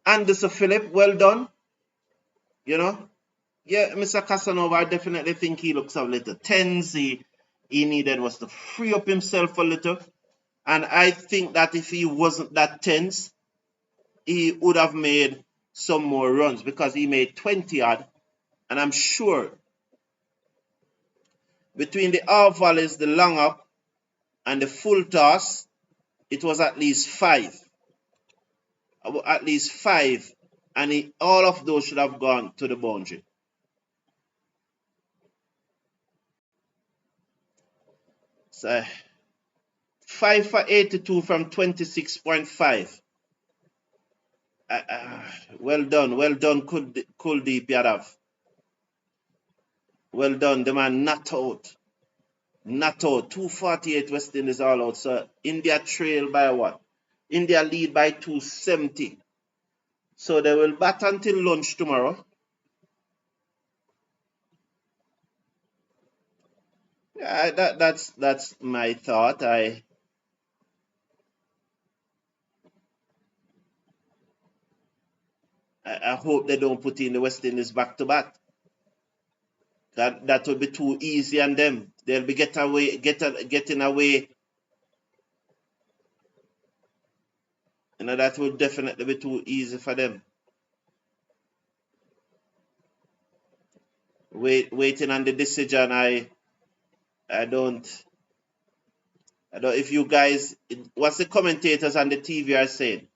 Anderson Phillip. Well done. You know? Yeah, Mr. Casanova, I definitely think he looks a little tense. He needed was to free up himself a little. And I think that if he wasn't that tense, he would have made some more runs because he made 20 odd. And I'm sure between the half volleys, the long up, and the full toss, it was at least 5. At least 5. And all of those should have gone to the boundary. So 5 for 82 from 26.5. Well done, Kuldeep Yadav. Well done, the man not out. 248 West Indies all out. So India trail by what? India lead by 270. So they will bat until lunch tomorrow. Yeah, that's my thought. I hope they don't put in the West Indies back to back. That would be too easy on them. They'll be getting away. You know, that would definitely be too easy for them. Waiting on the decision. I don't. If you guys, what's the commentators on the TV are saying?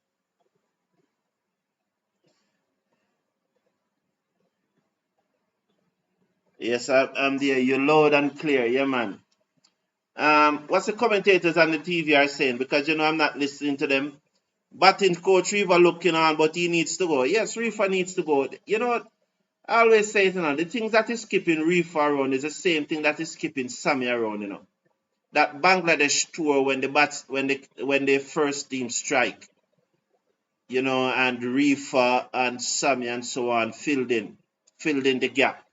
Yes, I'm there. You're loud and clear, yeah, man. What's the commentators on the TV are saying? Because you know I'm not listening to them. Batting coach Riva looking on, but he needs to go. Yes, Riva needs to go. You know what? I always say it, you know, the things that is keeping Riva around is the same thing that is keeping Sammy around, you know. That Bangladesh tour when the first team strike, you know, and Rifa and Sammy and so on filled in the gap.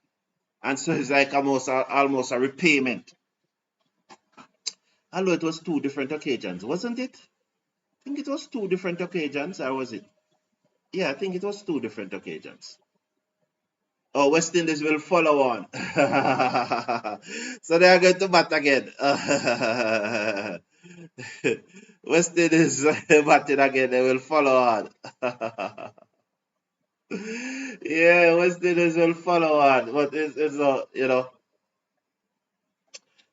And so it's like almost a repayment. Although it was 2 different occasions, wasn't it? I think it was 2 different occasions, or was it? Yeah, I think it was 2 different occasions. Oh, West Indies will follow on. So they are going to bat again. West Indies batting again, they will follow on. Yeah, West Indies will follow on. But it's you know,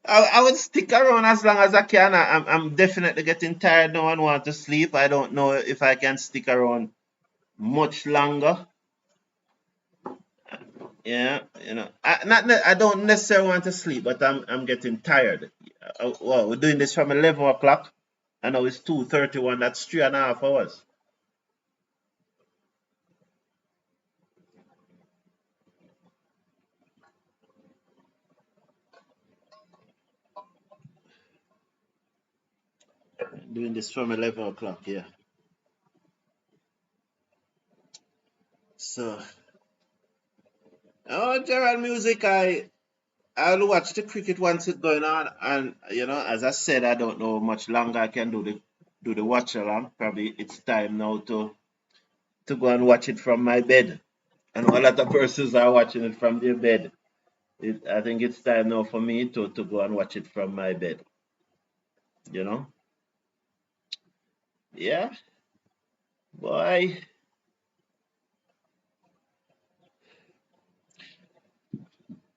I would stick around as long as I can. I'm definitely getting tired now and want to sleep. I don't know if I can stick around much longer. Yeah, you know, I don't necessarily want to sleep, but I'm getting tired. Well, we're doing this from 11 o'clock. I know it's 2:31. That's 3.5 hours. doing this from 11 o'clock, yeah. So, oh, Gerald Music, I'll watch the cricket once it's going on, and as I said, I don't know how much longer I can do the watch along. Probably it's time now to go and watch it from my bed. And a lot of persons are watching it from their bed. I think it's time now for me to go and watch it from my bed. You know? Yeah, boy.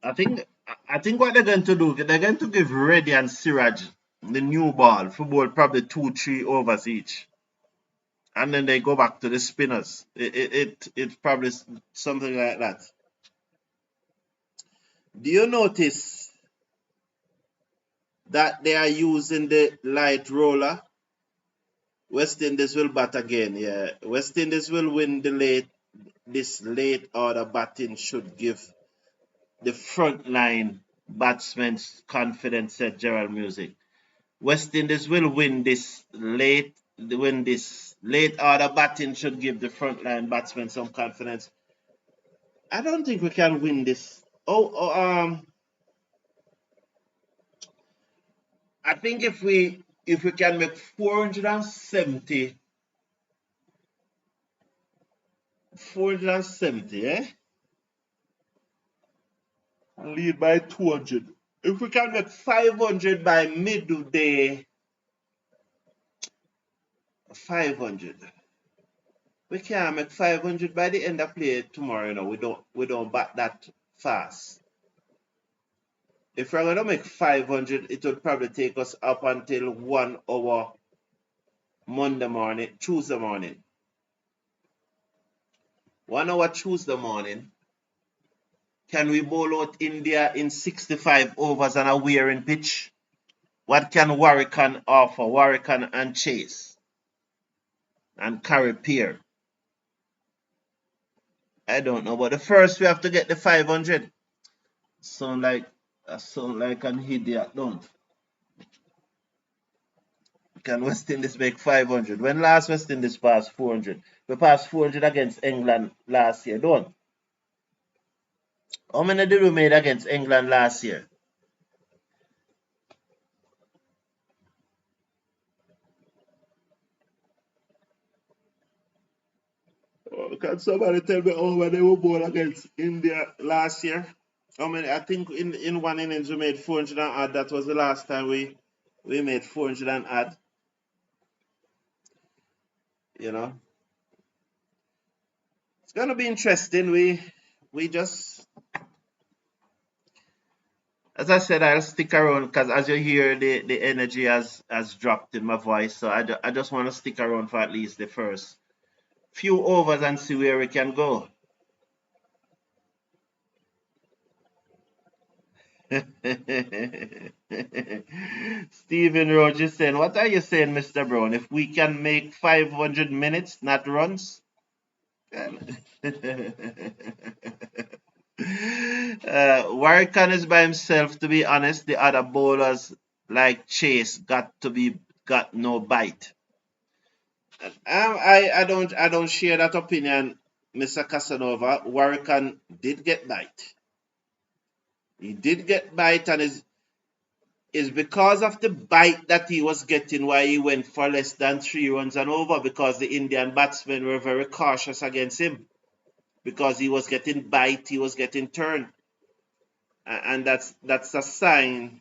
I think what they're going to do, they're going to give Reddy and Siraj the new ball, football probably 2-3 overs each. And then they go back to the spinners. It's probably something like that. Do you notice that they are using the light roller? West Indies will bat again, yeah. West Indies will win this late order batting should give the front line batsmen confidence, said Gerald Music. West Indies will win this late order batting should give the front line batsmen some confidence. I don't think we can win this. I think if we can make 470, eh? Lead by 200. If we can make 500 by midday, 500. We can't make 500 by the end of play tomorrow. We don't bat that fast. If we're gonna make 500, it would probably take us up until 1 hour Tuesday morning. 1 hour Tuesday morning. Can we bowl out India in 65 overs on a wearing pitch? What can Warwick offer? Warwick and Chase and Khary Pierre. I don't know, but the first we have to get the 500. Sound like an idiot, don't? Can West Indies make 500? When last West Indies passed 400? We passed 400 against England last year, don't? How many did we make against England last year? Oh, can somebody tell me how many we bowled against India last year? How many? I think in one innings we made 400 and odd. That was the last time we made 400 and odd. It's gonna be interesting. We just, as I said, I'll stick around because as you hear, the energy has dropped in my voice. So I just want to stick around for at least the first few overs and see where we can go. Stephen Rogers saying, what are you saying, Mr. Brown? If we can make 500 minutes, not runs? Warrican is by himself, to be honest. The other bowlers like Chase got no bite. I don't share that opinion, Mr. Casanova. Warrican did get bite. He did get bite, and is because of the bite that he was getting why he went for less than 3 runs and over, because the Indian batsmen were very cautious against him. Because he was getting bite, he was getting turned. And that's a sign.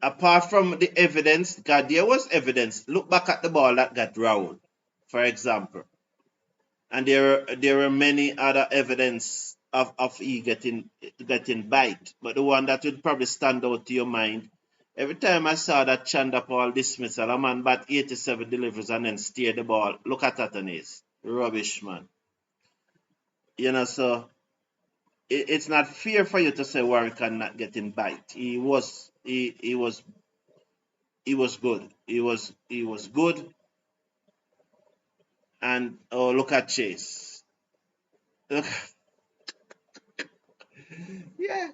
Apart from the evidence, God, there was evidence. Look back at the ball that got rolled, for example. And there were many other evidence of he getting bite. But the one that would probably stand out to your mind, every time I saw that Chanderpaul dismissal, a man bat 87 deliveries and then steer the ball. Look at that, Anis. Rubbish, man. So it's not fair for you to say Warwick not getting bite. He was good. He was good. And oh, look at Chase. Yeah.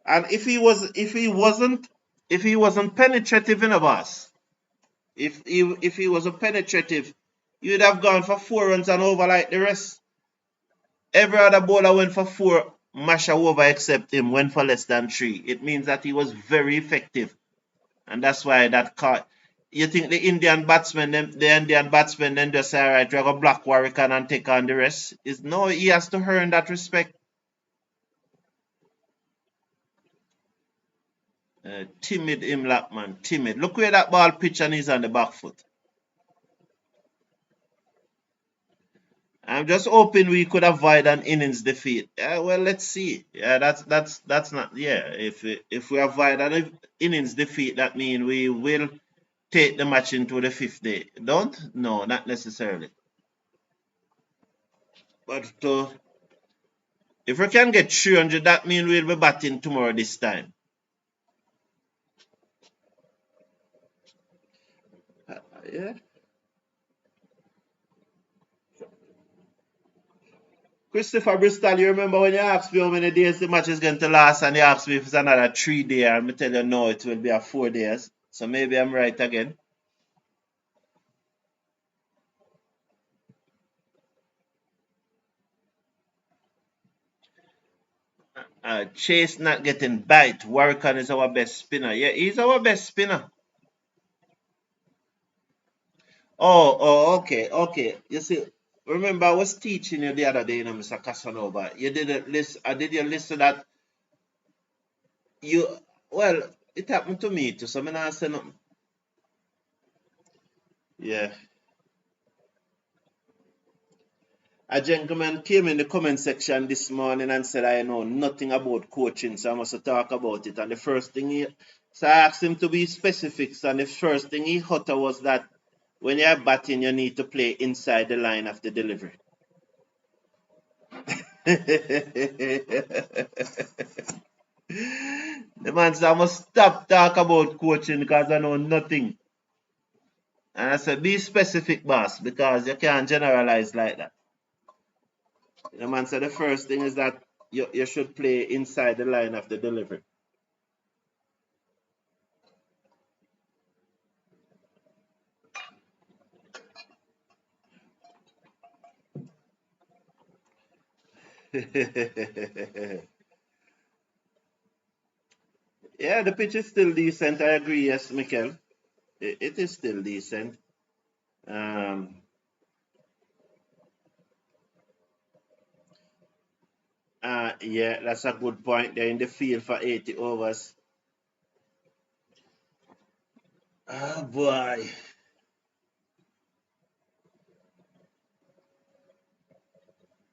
And if he wasn't if he wasn't penetrative in a boss, if he wasn't penetrative, you'd have gone for 4 runs and over like the rest. Every other bowler went for 4, mash over except him, went for less than 3. It means that he was very effective. And that's why that caught. You think the Indian batsmen, then just say, all right, we're going to block Warwican and take on the rest? No, he has to earn that respect. Timid Imlap, man, timid. Look where that ball pitch and he's on the back foot. I'm just hoping we could avoid an innings defeat. Well, let's see. Yeah, that's not. Yeah, if we avoid an innings defeat, that means we will take the match into the 5th day. Don't? No, not necessarily. But if we can get 300, that means we'll be batting tomorrow this time. Yeah. Christopher Bristol, you remember when you asked me how many days the match is going to last, and you asked me if it's another 3 days, and I tell you no, it will be a 4 days. So maybe I'm right again. Chase not getting bite. Warwican is our best spinner. Yeah, he's our best spinner. Okay. You see, remember I was teaching you the other day, Mr. Casanova. You didn't listen. Did you listen that you? Well, it happened to me too. So I'm not saying nothing. Yeah. A gentleman came in the comment section this morning and said, I know nothing about coaching, so I must talk about it. And the first thing so I asked him to be specific. And the first thing he uttered was that when you're batting, you need to play inside the line of the delivery. The man said, I must stop talk about coaching because I know nothing. And I said, be specific, boss, because you can't generalize like that. The man said the first thing is that you should play inside the line of the delivery. Yeah, the pitch is still decent. I agree. Yes, Mikel. It is still decent. Yeah, that's a good point. They're in the field for 80 overs. Oh boy.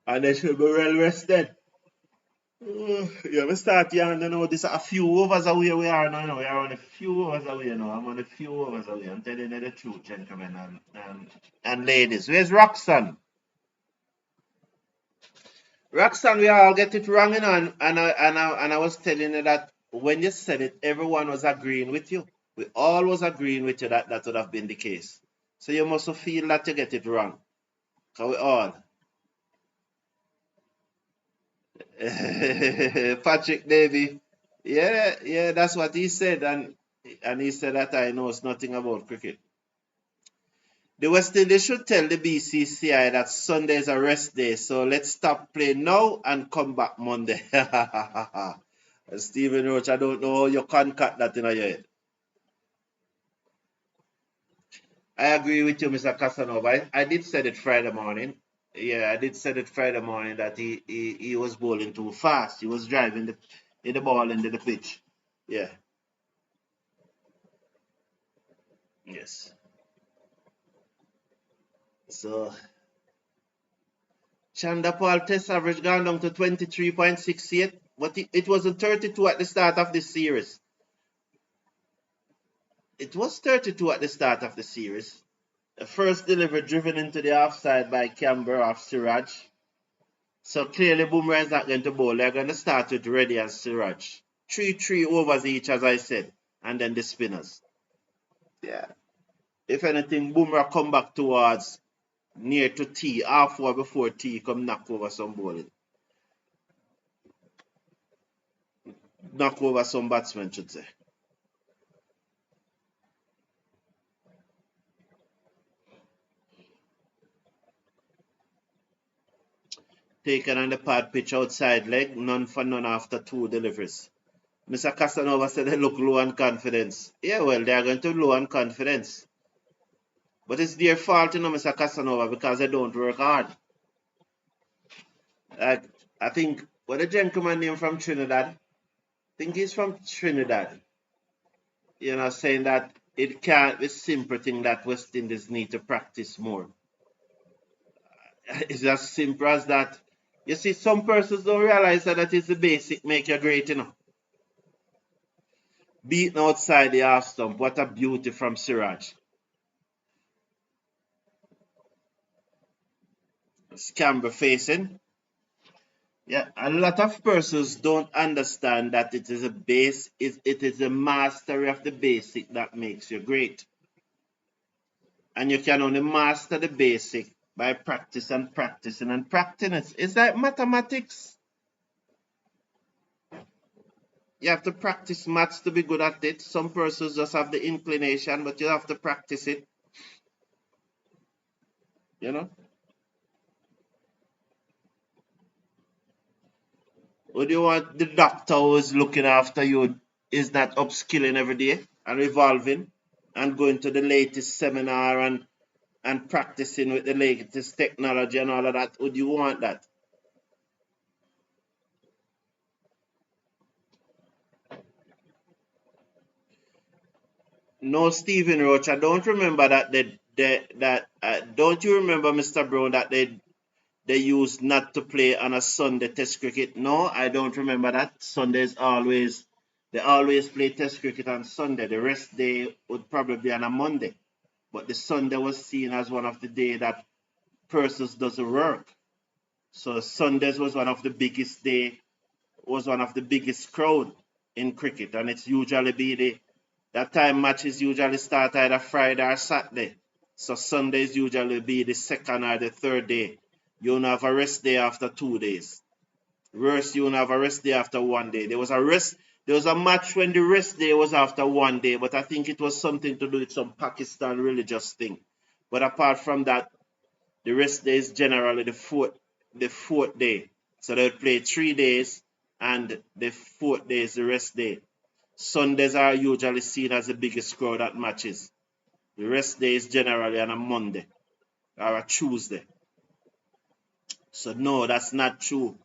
And they should be well rested. Yeah, we start here, you know, this a few overs away we are now. We are on a few overs away now. I'm on a few overs away. I'm telling you the truth, gentlemen and ladies. Where's Roxanne? Roxanne, we all get it wrong, you know, and I was telling you that when you said it, everyone was agreeing with you. We all was agreeing with you that that would have been the case. So you must feel that you get it wrong. So we all. Patrick Davy. Yeah, that's what he said, and he said that I knows nothing about cricket. The West Indies should tell the BCCI that Sunday is a rest day, so let's stop playing now and come back Monday. Stephen Roach, I don't know how you concat that in your head. I agree with you, Mr. Casanova. I did say it Friday morning. Yeah, I did say it Friday morning that he was bowling too fast. He was driving the ball into the pitch. Yeah. Yes. So Chandapal test average gone down to 23.68, but it was a 32 at the start of the series. It was 32 at the start of the series. The first delivery driven into the offside by Camber of Siraj. So clearly Bumrah is not going to bowl. They're going to start with Reddy and Siraj. 3 overs each, as I said, and then the spinners. Yeah. If anything, Bumrah come back towards near to T, half hour before T come knock over some bowling. Knock over some batsmen, should say. taken on the pad pitch outside leg, none for none after 2 deliveries. Mr. Casanova said they look low on confidence. Yeah, well, they are going to low on confidence. But it's their fault, Mr. Casanova, because they don't work hard. I think, what a gentleman name from Trinidad? I think he's from Trinidad. Saying that it can't be simple thing that West Indies need to practice more. It's as simple as that. You see, some persons don't realize that is the basic make you great, Beaten outside the half stump. What a beauty from Siraj. Scamber facing. Yeah, a lot of persons don't understand that it is a base, it is a mastery of the basic that makes you great. And you can only master the basic by practice and practicing and practicing it. It's like mathematics. You have to practice maths to be good at it. Some persons just have the inclination, but you have to practice it. Would you want the doctor who is looking after you is not upskilling every day and evolving and going to the latest seminar and practicing with the latest technology and all of that? Would you want that? No, Stephen Roach, I don't remember that don't you remember, Mr. Brown, that they used not to play on a Sunday test cricket? No, I don't remember that. They always play test cricket on Sunday. The rest day would probably be on a Monday. But the Sunday was seen as one of the days that persons doesn't work. So Sundays was one of the biggest crowd in cricket, and it's usually that time matches usually start either Friday or Saturday. So Sundays usually be the second or the third day. You don't have a rest day after 2 days. Worse, you don't have a rest day after 1 day. There was a match when the rest day was after 1 day, but I think it was something to do with some Pakistan religious thing. But apart from that, the rest day is generally the fourth day. So they'll play 3 days, and the fourth day is the rest day. Sundays are usually seen as the biggest crowd at matches. The rest day is generally on a Monday or a Tuesday. So no, that's not true.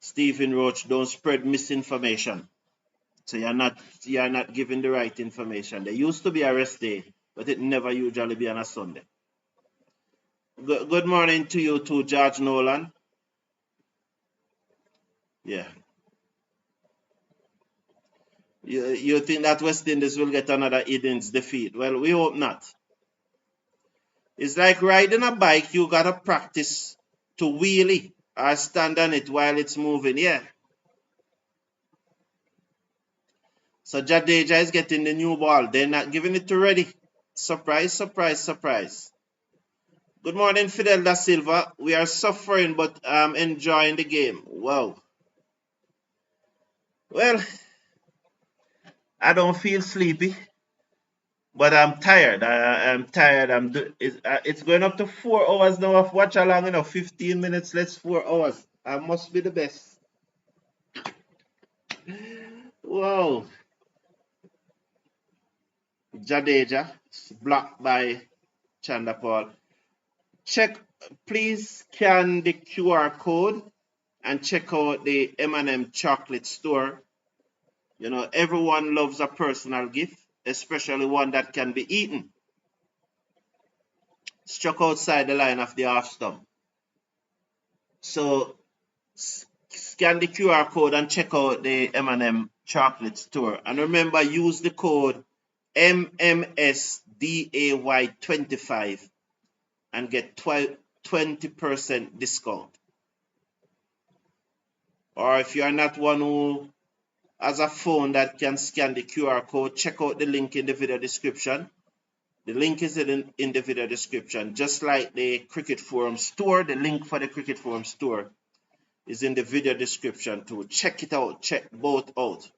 Stephen Roach, don't spread misinformation. So you're not giving the right information. There used to be a rest day, but it never usually be on a Sunday. Good morning to you too, George Nolan. Yeah. You think that West Indies will get another innings defeat? Well, we hope not. It's like riding a bike. You gotta practice to wheelie or stand on it while it's moving. Yeah. So Jadeja is getting the new ball. They're not giving it to Reddy. Surprise, surprise, surprise. Good morning, Fidel da Silva. We are suffering, but enjoying the game. Wow. Well, I don't feel sleepy, but I'm tired. I'm tired. It's going up to 4 hours now of watch along, 15 minutes, less 4 hours. I must be the best. Wow. Jadeja, blocked by Chandapal. Please scan the QR code and check out the M&M chocolate store. Everyone loves a personal gift, especially one that can be eaten. Struck outside the line of the half stump. So scan the QR code and check out the M&M chocolate store. And remember, use the code MMSDAY25 and get 20% discount. Or if you are not one who has a phone that can scan the QR code, check out the link in the video description. The link is in the video description. Just like the Cricket Forum store, the link for the Cricket Forum store is in the video description too. Check it out. Check both out.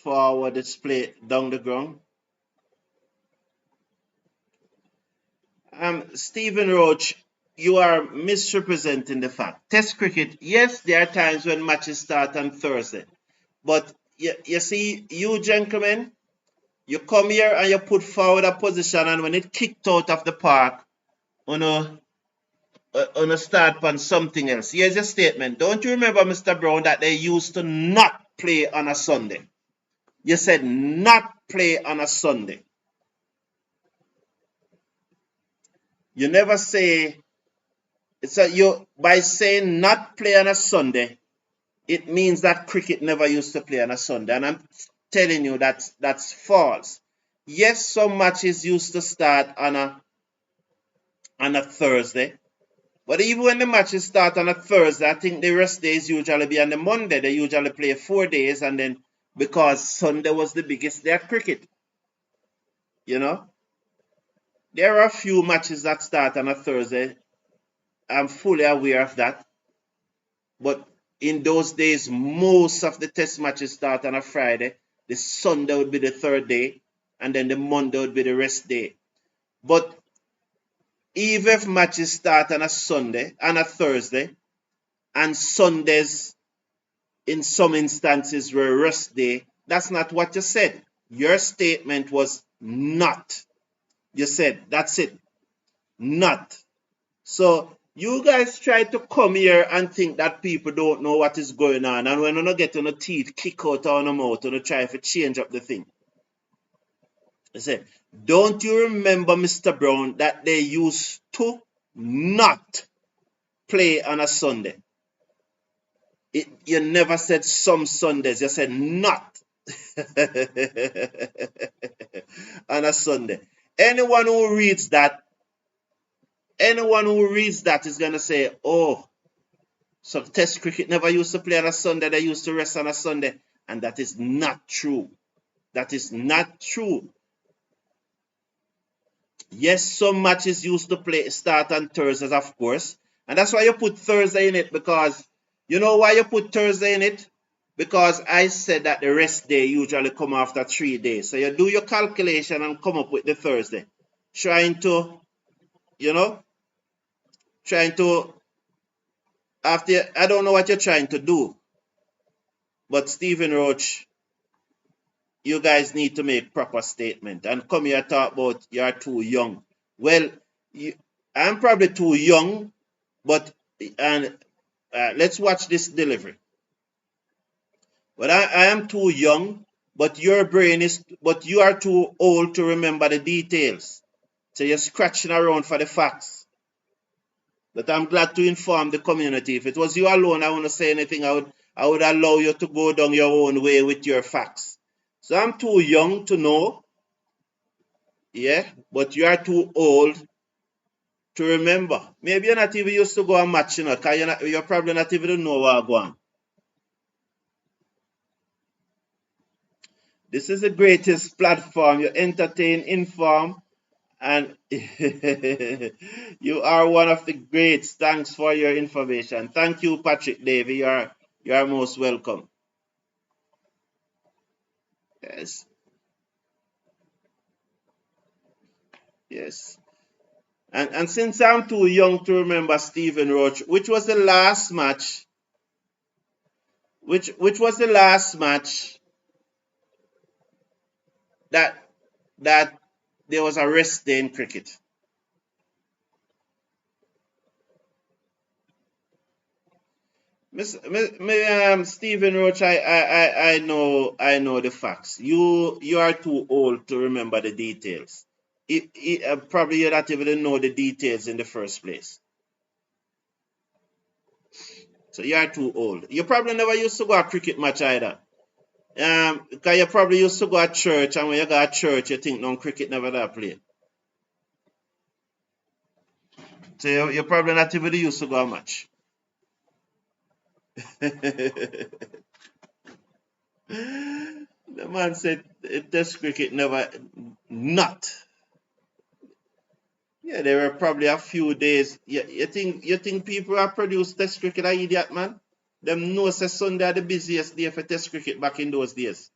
forward display down the ground. Stephen Roach, you are misrepresenting the fact. Test cricket, yes, there are times when matches start on Thursday. But you see, you gentlemen, you come here and you put forward a position, and when it kicked out of the park, on a start on something else. Here's a statement. Don't you remember, Mr. Brown, that they used to not play on a Sunday? You said not play on a Sunday. You never say, by saying not play on a Sunday, it means that cricket never used to play on a Sunday. And I'm telling you that's false. Yes, some matches used to start on a Thursday. But even when the matches start on a Thursday, I think the rest days usually be on the Monday. They usually play 4 days, and then because Sunday was the biggest day of cricket, you know, there are a few matches that start on a Thursday. I'm fully aware of that. But in those days, most of the test matches start on a Friday. The Sunday would be the third day, and then the Monday would be the rest day. But even if matches start on a Sunday, on a Thursday, and Sundays in some instances were rest day, that's not what you said. Your statement was not. You said, that's it. Not. So you guys try to come here and think that people don't know what is going on, and when you get on the teeth, kick out on the mouth, and try to change up the thing. I said, don't you remember, Mr. Brown, that they used to not play on a Sunday? You never said some Sundays, you said not on a Sunday. Anyone who reads that is going to say, oh, so test cricket never used to play on a Sunday, they used to rest on a Sunday. And that is not true. That is not true. Yes, some matches used to start on Thursdays, of course. And that's why you put Thursday in it, because you know why you put Thursday in it? Because I said that the rest day usually come after 3 days. So you do your calculation and come up with the Thursday. I don't know what you're trying to do. But Stephen Roach, you guys need to make proper statement and come here talk about you're too young. Well, I'm probably too young, but let's watch this delivery. But I am too young, but you are too old to remember the details. So you're scratching around for the facts. But I'm glad to inform the community. If it was you alone, I wouldn't say anything. I would allow you to go down your own way with your facts. So I'm too young to know. Yeah, but you are too old to remember. Maybe you're not even used to go and match, because you're probably not even know where I'm going. This is the greatest platform. You entertain, inform, and you are one of the greats. Thanks for your information. Thank you, Patrick Davy. You are most welcome. Yes. Yes. And since I'm too young to remember Stephen Roach, which was the last match? Which was the last match that there was a rest day in cricket? Stephen Roach, I know the facts. You are too old to remember the details. Probably you don't even know the details in the first place. So you are too old. You probably never used to go a cricket match either. Because you probably used to go to church, and when you go to church, you think no cricket never that play. So you probably not even used to go a match. The man said test cricket never not. Yeah, there were probably a few days. You think people have produced test cricket are idiot, man? Them know say Sunday are the busiest day for test cricket back in those days.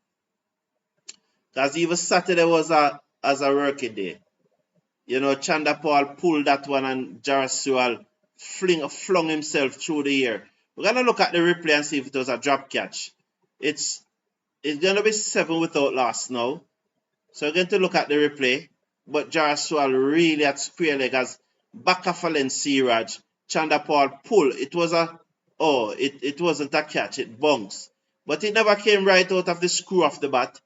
Because even Saturday was a working day. You know, Chanda Paul pulled that one and Jarasual flung himself through the air. We're gonna look at the replay and see if it was a drop catch. It's gonna be 7 without loss now. So we're going to look at the replay. But Jarasual really at square leg as back of a lens Siraj. Chanda Paul pull. It wasn't a catch, it bounced. But it never came right out of the screw of the bat.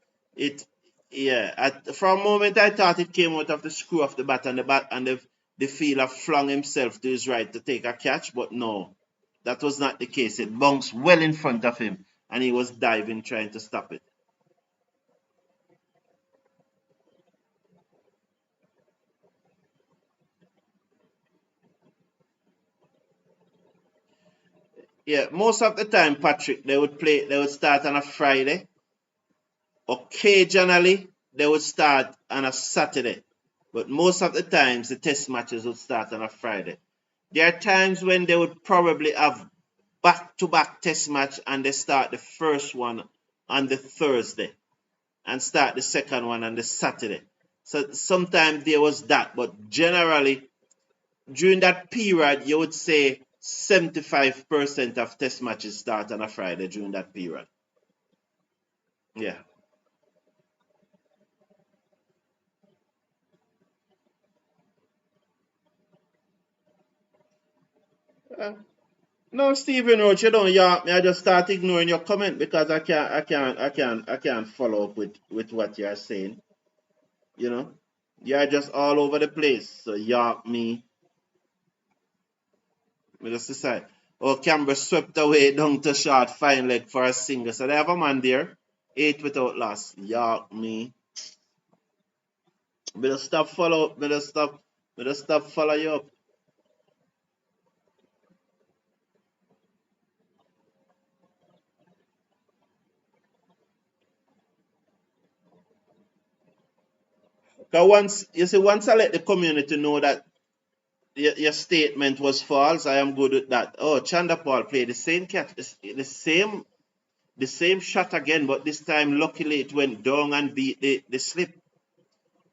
For a moment I thought it came out of the screw of the bat and the fielder flung himself to his right to take a catch, but no, that was not the case. It bounced well in front of him and he was diving trying to stop it. Yeah, most of the time, Patrick, they would start on a Friday. Occasionally, they would start on a Saturday. But most of the times, the test matches would start on a Friday. There are times when they would probably have back-to-back test match and they start the first one on the Thursday and start the second one on the Saturday. So sometimes there was that, but generally during that period, you would say 75% of test matches start on a Friday during that period. Yeah. No, Stephen Roach, you don't yap me. I just start ignoring your comment because I can't follow up with what you're saying. You know, you're just all over the place. So yap me. Me just decide. Oh, Canberra swept away down to short fine leg for a single. So they have a man there. 8 without loss. Yap me. Better stop follow. Better stop follow you up. Cause once I let the community know that your statement was false, I am good at that. Oh, Chanda Paul played the same catch, the same shot again, but this time luckily it went down and beat the slip.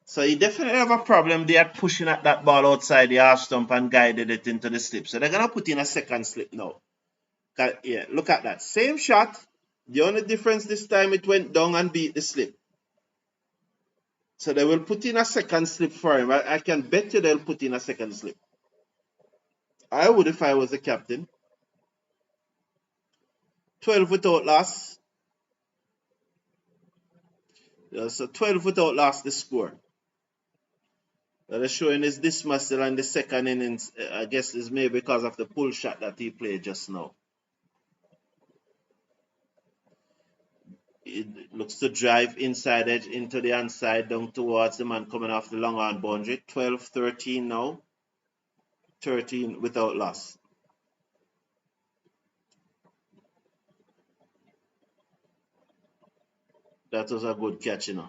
So he definitely have a problem. They are pushing at that ball outside the half stump and guided it into the slip. So they're gonna put in a second slip now. Yeah, look at that. Same shot. The only difference this time it went down and beat the slip. So they will put in a second slip for him. I can bet you they'll put in a second slip. I would if I was the captain. 12 without loss. Yeah, so 12 without loss the score. That is showing his dismissal in the second innings. I guess is maybe because of the pull shot that he played just now. It looks to drive inside edge into the inside down towards the man coming off the long on boundary. 12-13 now. 13 without loss. That was a good catch, you know.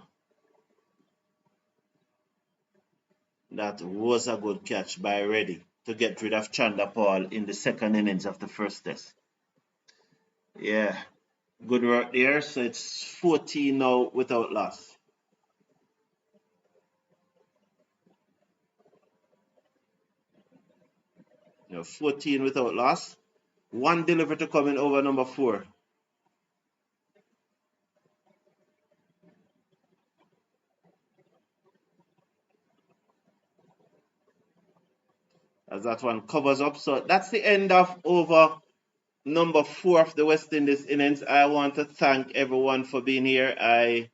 That was a good catch by Reddy to get rid of Chanda Paul in the second innings of the first test. Yeah, good work there. So it's 14 now without loss. You know, 14 without loss. One delivery to come in over number 4. As that one covers up. So that's the end of over number 4 of the West Indies innings. I want to thank everyone for being here. I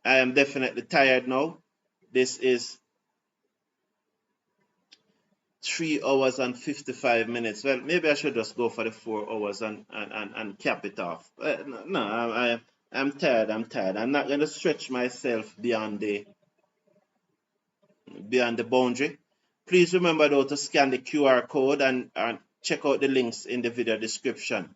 am definitely tired now. This is 3 hours and 55 minutes. Well, maybe I should just go for the 4 hours and cap it off. No, I'm tired. I'm not going to stretch myself beyond the boundary. Please remember though to scan the QR code and check out the links in the video description.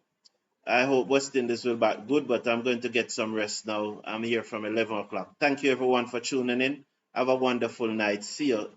I hope West Indies will back good, but I'm going to get some rest now. I'm here from 11 o'clock. Thank you everyone for tuning in. Have a wonderful night. See you